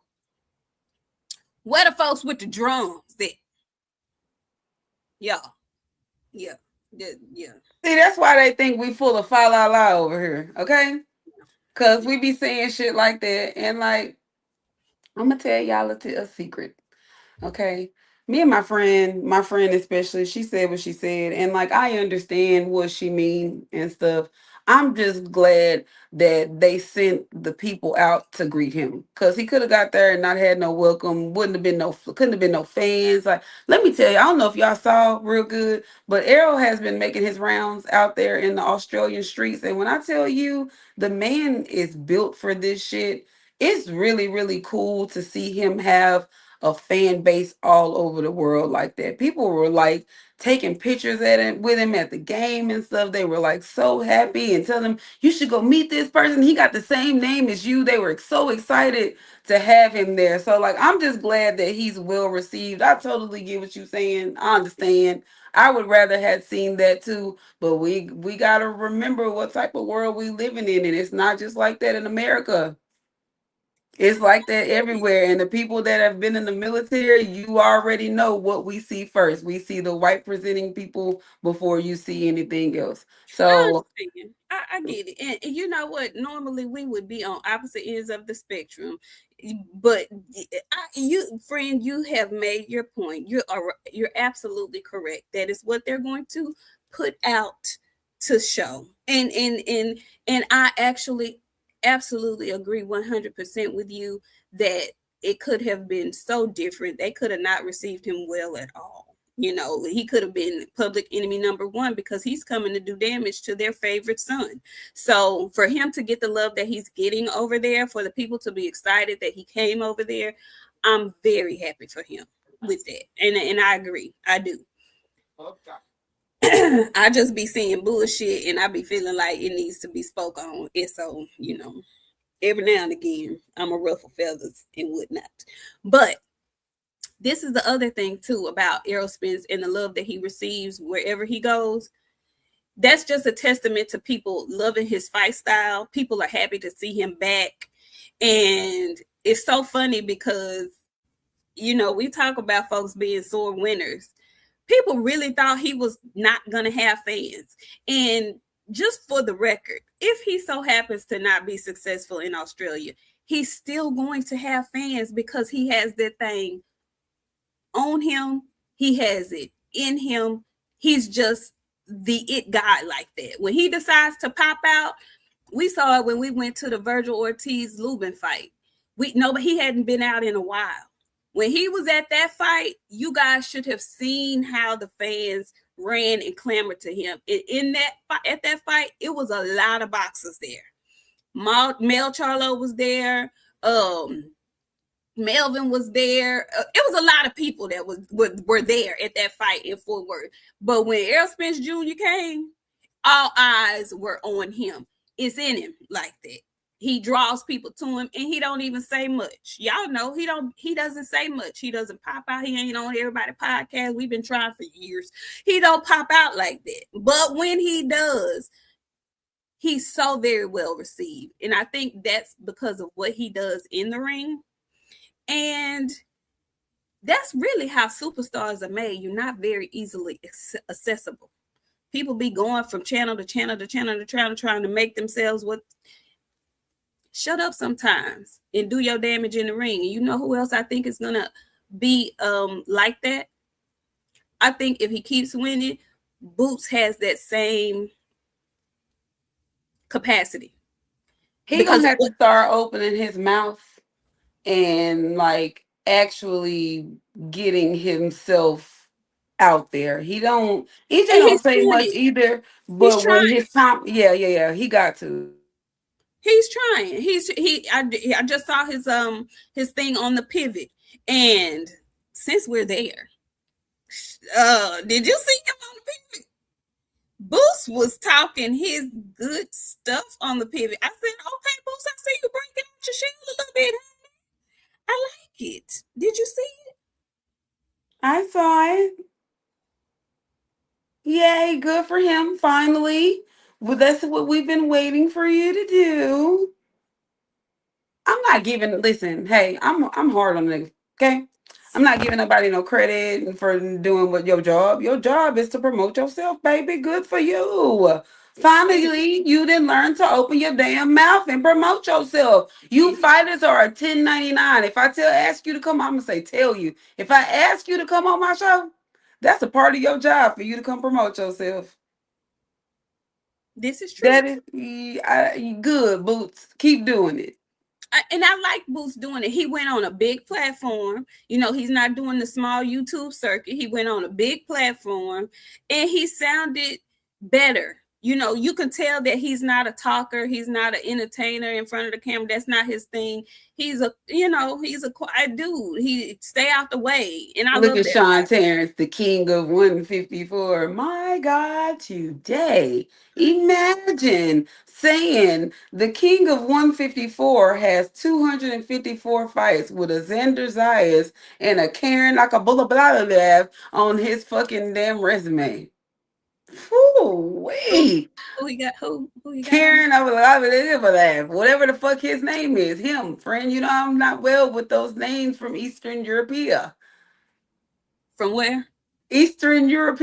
where the folks with the drums? That yeah, yeah, yeah. see, that's why they think we full of fa la la over here. Okay, because we be saying shit like that, and like I'm gonna tell y'all a secret. Okay. Me and my friend especially, she said what she said. And like I understand what she mean and stuff. I'm just glad that they sent the people out to greet him. Cause he could have got there and not had no welcome. Couldn't have been no fans. Like, let me tell you, I don't know if y'all saw real good, but Errol has been making his rounds out there in the Australian streets. And when I tell you the man is built for this shit, it's really, really cool to see him have a fan base all over the world like that. People were like taking pictures at him with him at the game and stuff. They were like so happy and telling him you should go meet this person. He got the same name as you. They were so excited to have him there. So like I'm just glad that he's well received. I totally get what you're saying. I understand. I would rather have seen that too, but we gotta remember what type of world we living in, and it's not just like that in America. It's like that everywhere. And the people that have been in the military, you already know what we see first. We see the white presenting people before you see anything else. I So, understand. I get it. And you know what? Normally we would be on opposite ends of the spectrum. But you friend, you have made your point. You're absolutely correct. That is what they're going to put out to show. And I actually absolutely agree 100% with you that it could have been so different. They could have not received him well at all. You know, he could have been public enemy number one because he's coming to do damage to their favorite son. So for him to get the love that he's getting over there, for the people to be excited that he came over there, I'm very happy for him with that. And I agree. I do. I just be seeing bullshit and I be feeling like it needs to be spoke on. And so, every now and again, I'm a ruffle feathers and whatnot. But this is the other thing too about Errol Spence and the love that he receives wherever he goes. That's just a testament to people loving his fight style. People are happy to see him back. And it's so funny because, we talk about folks being sore winners. People really thought he was not going to have fans. And just for the record, if he so happens to not be successful in Australia, he's still going to have fans because he has that thing on him. He has it in him. He's just the it guy like that. When he decides to pop out, we saw it when we went to the Virgil Ortiz Lubin fight. But he hadn't been out in a while. When he was at that fight, you guys should have seen how the fans ran and clamored to him. At that fight, it was a lot of boxers there. Mel Charlo was there. Melvin was there. It was a lot of people that were there at that fight in Fort Worth. But when Errol Spence Jr. came, all eyes were on him. It's in him like that. He draws people to him, and he don't even say much. Y'all know he doesn't say much. He doesn't pop out. He ain't on everybody podcast. We've been trying for years. He don't pop out like that. But when he does, he's so very well received. And I think that's because of what he does in the ring. And that's really how superstars are made. You're not very easily accessible. People be going from channel to channel to channel to channel trying to make themselves what. Shut up sometimes and do your damage in the ring. And you know who else I think is gonna be like that? I think if he keeps winning, Boots has that same capacity. He Because gonna have to start opening his mouth and like actually getting himself out there. EJ and don't he's say doing much it. either, He's but when trying. his time, yeah, he got to. He's trying. I just saw his thing on the pivot. And since we're there, did you see him on the pivot? Boost was talking his good stuff on the pivot. I said, okay, Boost, I see you breaking out your shell a little bit. I like it. Did you see it? I saw it. Yay, good for him, finally. Well, that's what we've been waiting for you to do. I'm not giving. Listen, hey, I'm hard on niggas. Okay, I'm not giving nobody no credit for doing what your job. Your job is to promote yourself, baby. Good for you. Finally, you didn't learn to open your damn mouth and promote yourself. You fighters are a 1099. If I ask you to come, I'm gonna say tell you. If I ask you to come on my show, that's a part of your job for you to come promote yourself. This is true. That is good, Boots. Keep doing it. And I like Boost doing it. He went on a big platform. He's not doing the small YouTube circuit. He went on a big platform and he sounded better. You can tell that he's not a talker. He's not an entertainer in front of the camera. That's not his thing. He's a quiet dude. He stay out the way. And I Look love at that Sean about him. Terrence, the king of 154. My God, today. Imagine saying the king of 154 has 254 fights with a Xander Zayas and a Karen like a blah blah blah on his fucking damn resume. Whew, Who, wait. who he got? Who he got on? Karen, I would whatever the fuck his name is, him, friend. I'm not well with those names from Eastern Europe. From where? Eastern Europe.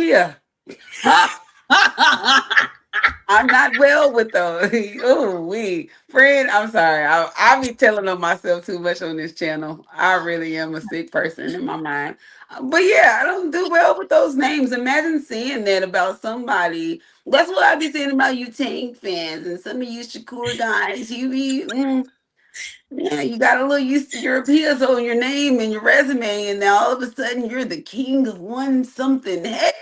I'm not well with those. Oh, friend. I'm sorry. I be telling on myself too much on this channel. I really am a sick person in my mind. But yeah, I don't do well with those names. Imagine saying that about somebody. That's what I be saying about you Tank fans and some of you Shakur guys. Yeah, you got a little used to your appeals on your name and your resume, and now all of a sudden you're the king of one something. Hey,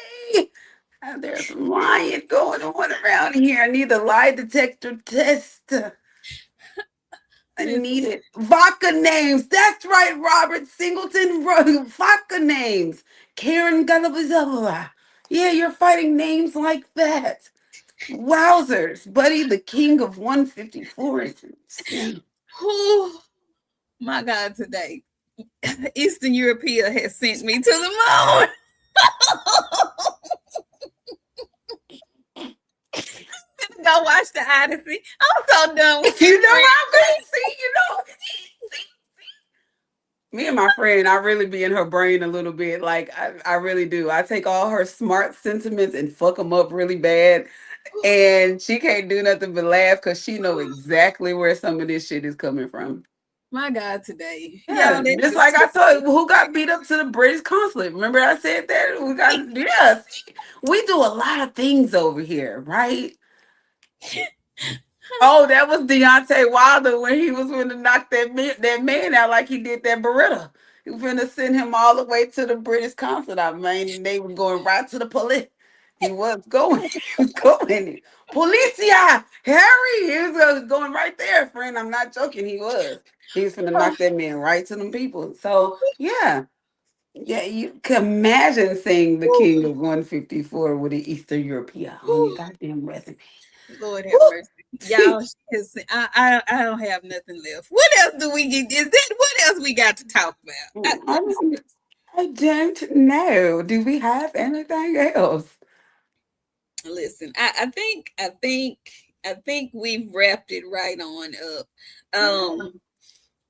there's some lying going on around here. I need a lie detector test. I Listen, need it. Vodka names. That's right, Robert Singleton. Vodka names. Karen Galabazala. Yeah, you're fighting names like that. Wowzers, buddy. The king of 154 is insane. oh my God, today. Eastern European has sent me to the moon. Go watch the Odyssey. I'm so done with you, You know friend. what I'm gonna see? Me and my friend, I really be in her brain a little bit. Like I really do. I take all her smart sentiments and fuck them up really bad. And she can't do nothing but laugh because she know exactly where some of this shit is coming from. My God, today. Yeah, Y'all, this just is like too I told you, who got beat up to the British consulate. Remember I said that? See, we do a lot of things over here, right? Oh, that was Deontay Wilder when he was going to knock that man out like he did that Beretta. He was going to send him all the way to the British consulate. I mean, they were going right to the police. He was going. He was going. Policia, Harry. He was going right there, friend. I'm not joking. He was. He was going to knock that man right to them people. So, yeah. Yeah, you can imagine saying the king of 154 with an Eastern European on your goddamn resume. Lord have Woo! mercy. Y'all, I don't have nothing left. What else do we get? Is that what else we got to talk about? I don't, I don't know. Do we have anything else? Listen, I think we've wrapped it right on up.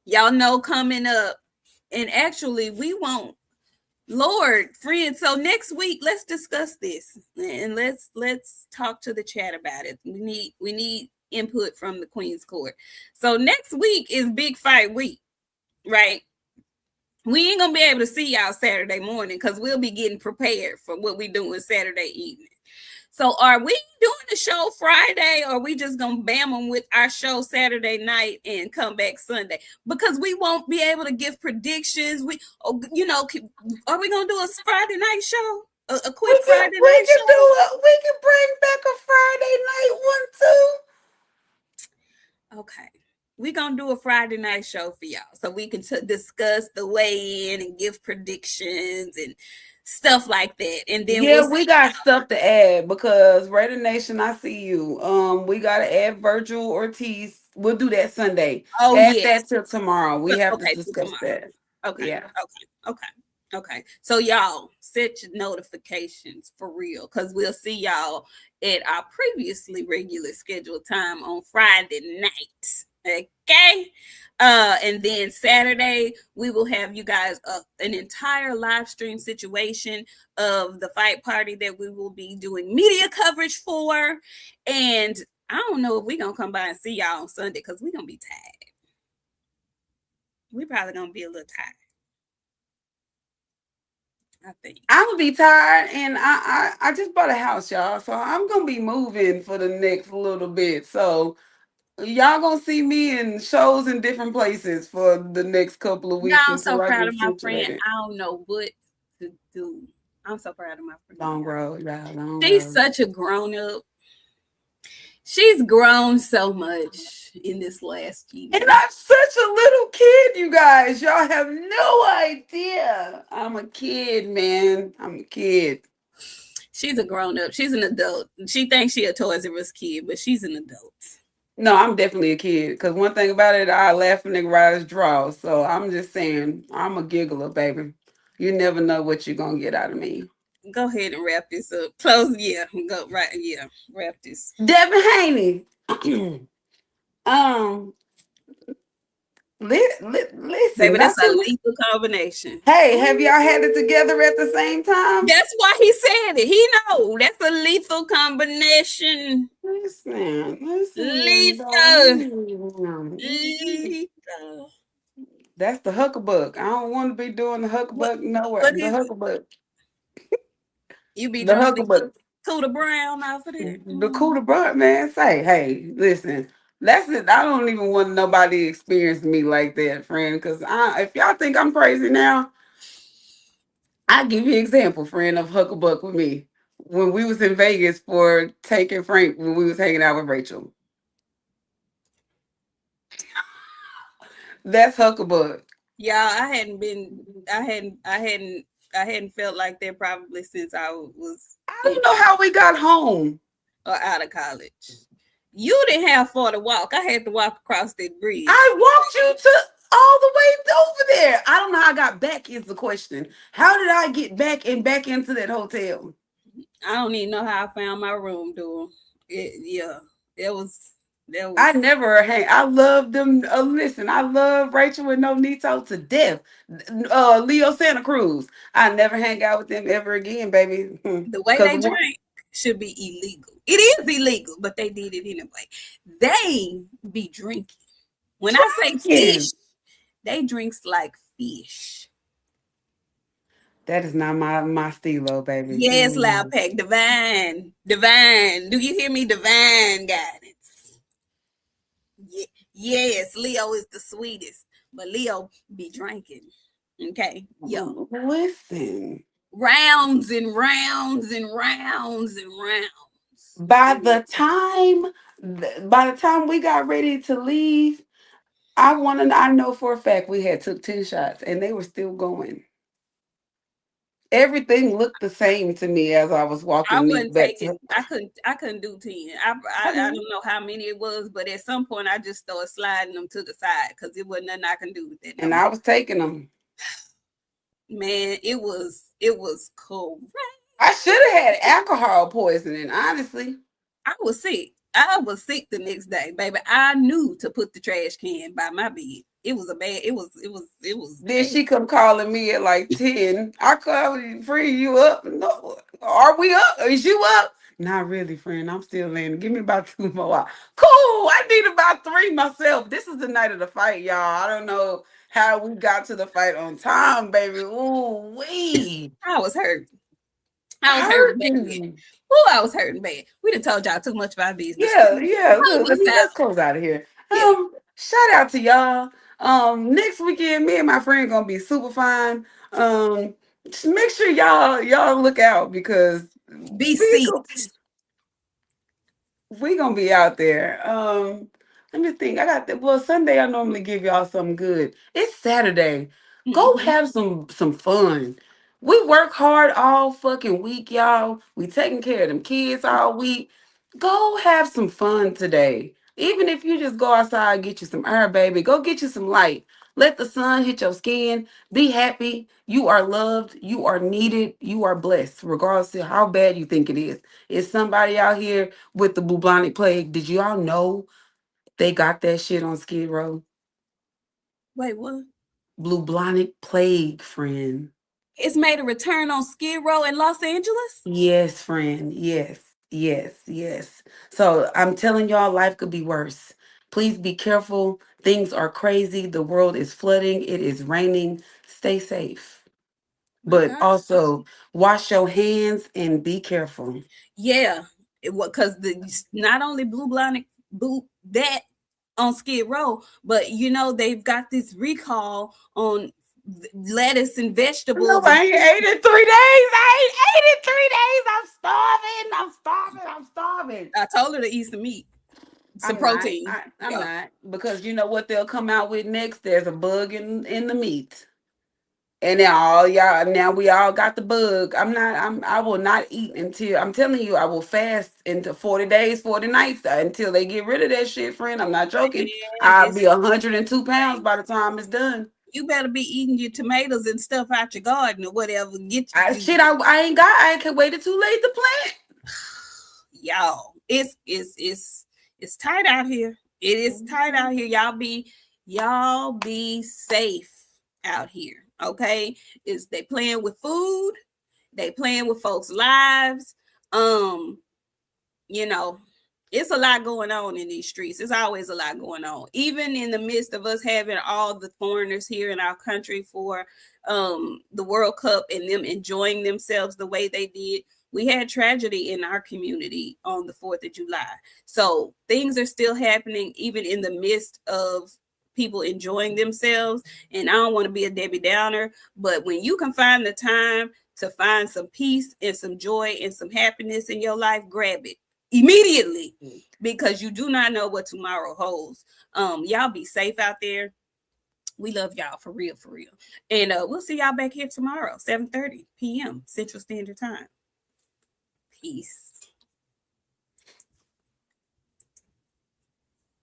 Y'all know coming up, and actually we won't. Lord, friends. So next week, let's discuss this and let's talk to the chat about it. We need input from the Queen's Court. So next week is big fight week, right? We ain't gonna be able to see y'all Saturday morning because we'll be getting prepared for what we doing Saturday evening. So are we doing the show Friday or are we just gonna bam them with our show Saturday night and come back Sunday? Because we won't be able to give predictions. Are we gonna do a Friday night show? A quick Friday night show? We can bring back a Friday night one too. Okay. We're gonna do a Friday night show for y'all so we can discuss the weigh in and give predictions and stuff like that. And then Yeah, we'll we see. got stuff to add because Raider Nation, I see you. We gotta add Virgil Ortiz. We'll do that Sunday. Oh Add yes. that till tomorrow. We have to Okay, till discuss tomorrow. that. Okay, Yeah. okay. So y'all set your notifications for real, cause we'll see y'all at our previously regular scheduled time on Friday night. Okay. And then Saturday we will have you guys an entire live stream situation of the fight party that we will be doing media coverage for. And I don't know if we're gonna come by and see y'all on Sunday because we're gonna be tired. We probably gonna be a little tired. I think. I'm gonna be tired, and I just bought a house, y'all. So I'm gonna be moving for the next little bit. So y'all gonna see me in shows in different places for the next couple of Yeah, weeks I'm so until I proud get of my friend. situated. I don't know what to do. I'm so proud of my friend. Long road, y'all. Long She's road. such a grown up. She's grown so much in this last And year. I'm such a little kid, you guys. Y'all have no idea. I'm a kid, man. I'm a kid. She's a grown up. She's an adult. She thinks she a Toys R Us kid, but she's an adult. No, I'm definitely a kid. Because one thing about it, I laugh and nigga rise draw. So I'm just saying, I'm a giggler, baby. You never know what you're gonna get out of me. Go ahead and wrap this up. Close, yeah. Go right, yeah. Wrap this, Devin Haney. um, listen, baby. That's not a too much. lethal combination. Hey, have y'all had it together at the same time? That's why he said it. He know that's a lethal combination. Listen, Lethal. darling. Lethal. That's the huckabuck. I don't want to be doing the What huckabuck nowhere. what The is it? huckabuck. You be The drinking huckabuck. Cooter Brown off of there? The cooler brunt, man. Say, hey, listen. That's it. I don't even want nobody to experience me like that, friend. Because if y'all think I'm crazy now, I'll give you an example, friend, of huckabuck with me. When we was in Vegas for taking Frank when we was hanging out with Rachel. That's huckabuck. Yeah, I hadn't been. I hadn't felt like that probably since I was I in don't know how we got home. or out of college. You didn't have far to walk. I had to walk across that bridge. I walked you to all the way over there. I don't know how I got back is the question. How did I get back and back into that hotel? I don't even know how I found my room door. Yeah, that was that I was. never hang. I love them. Listen, I love Rachel and No Nito to death. Leo Santa Cruz. I never hang out with them ever again, baby. The way Because they drink should be illegal. It is illegal, but they did it anyway. They be drinking. When I say drinking. fish, they drinks like fish. That is not my stilo, baby. Yes, loud pack, divine. Do you hear me? Divine guidance. Yes, Leo is the sweetest, but Leo be drinking. Okay, yo, Listen. rounds and rounds and rounds and rounds. By the time we got ready to leave, I know for a fact we had took 10 shots and they were still going. Everything looked the same to me as I was I walking wasn't back to taking. I couldn't do 10. I her. don't know how many it was, but at some point I just started sliding them to the side because it wasn't nothing I can do with that no And I more. was taking them. Man, it was cool. I should have had alcohol poisoning, honestly. I was sick. I was sick the next day, baby. I knew to put the trash can by my bed. It was a bad. It was Then bad. she come calling me at like 10. I called you, friend, you up? No. Are we up? Is you up? Not really, friend. I'm still laying. Give me about 2 more hours. Cool. I need about 3 myself. This is the night of the fight, y'all. I don't know how we got to the fight on time, baby. Ooh, wee. I was hurt. I was hurting bad. Hurting. Oh, I was hurting bad. We done told y'all too much of our business. Yeah, yeah. Close Look, us out. let's close out of here. Yeah. Shout out to y'all. Next weekend, me and my friend gonna be super fine. Just make sure y'all look out because Be we seat. go, we gonna be out there. Let me think. I got well Sunday. I normally give y'all something good. It's Saturday. Go Mm-hmm. have some fun. We work hard all fucking week, y'all. We taking care of them kids all week. Go have some fun today. Even if you just go outside, get you some air, baby. Go get you some light. Let the sun hit your skin. Be happy. You are loved. You are needed. You are blessed, regardless of how bad you think it is. Is somebody out here with the bubonic plague? Did you all know they got that shit on Skid Row? Wait, what? Bubonic plague, friend. It's made a return on Skid Row in Los Angeles? Yes, friend. Yes, yes, yes. So I'm telling y'all, life could be worse. Please be careful. Things are crazy. The world is flooding. It is raining. Stay safe. My But God. also wash your hands and be careful. Yeah. It was because the not only blue blinded boot that on Skid Row, but they've got this recall on lettuce and No, vegetables and I ain't ate in 3 days. I ain't ate in 3 days. I'm starving. I'm starving. I'm starving. I told her to eat some meat, some I'm not. protein. I'm Yeah. not because you know what they'll come out with next. There's a bug in the meat, and now all y'all now we all got the bug. I'm not. I will not eat until I'm telling you. I will fast into 40 days, 40 nights until they get rid of that shit, friend. I'm not joking. Man, I'll this be 102 pounds thing. by the time it's done. You better be eating your tomatoes and stuff out your garden or whatever. Get I you, shit. I ain't got. I ain't waited too late to plant. y'all. It's tight out here. It is tight out here. Y'all be safe out here. Okay, is they playing with food? They playing with folks' lives. Um, you know, it's a lot going on in these streets. It's always a lot going on, even in the midst of us having all the foreigners here in our country for the World Cup and them enjoying themselves the way they did. We had tragedy in our community on the 4th of July. So things are still happening, even in the midst of people enjoying themselves. And I don't want to be a Debbie Downer, but when you can find the time to find some peace and some joy and some happiness in your life, grab it immediately because you do not know what tomorrow holds. Y'all be safe out there. We love y'all for real, for real. And we'll see y'all back here tomorrow, 7:30 p.m. Central Standard Time. Peace.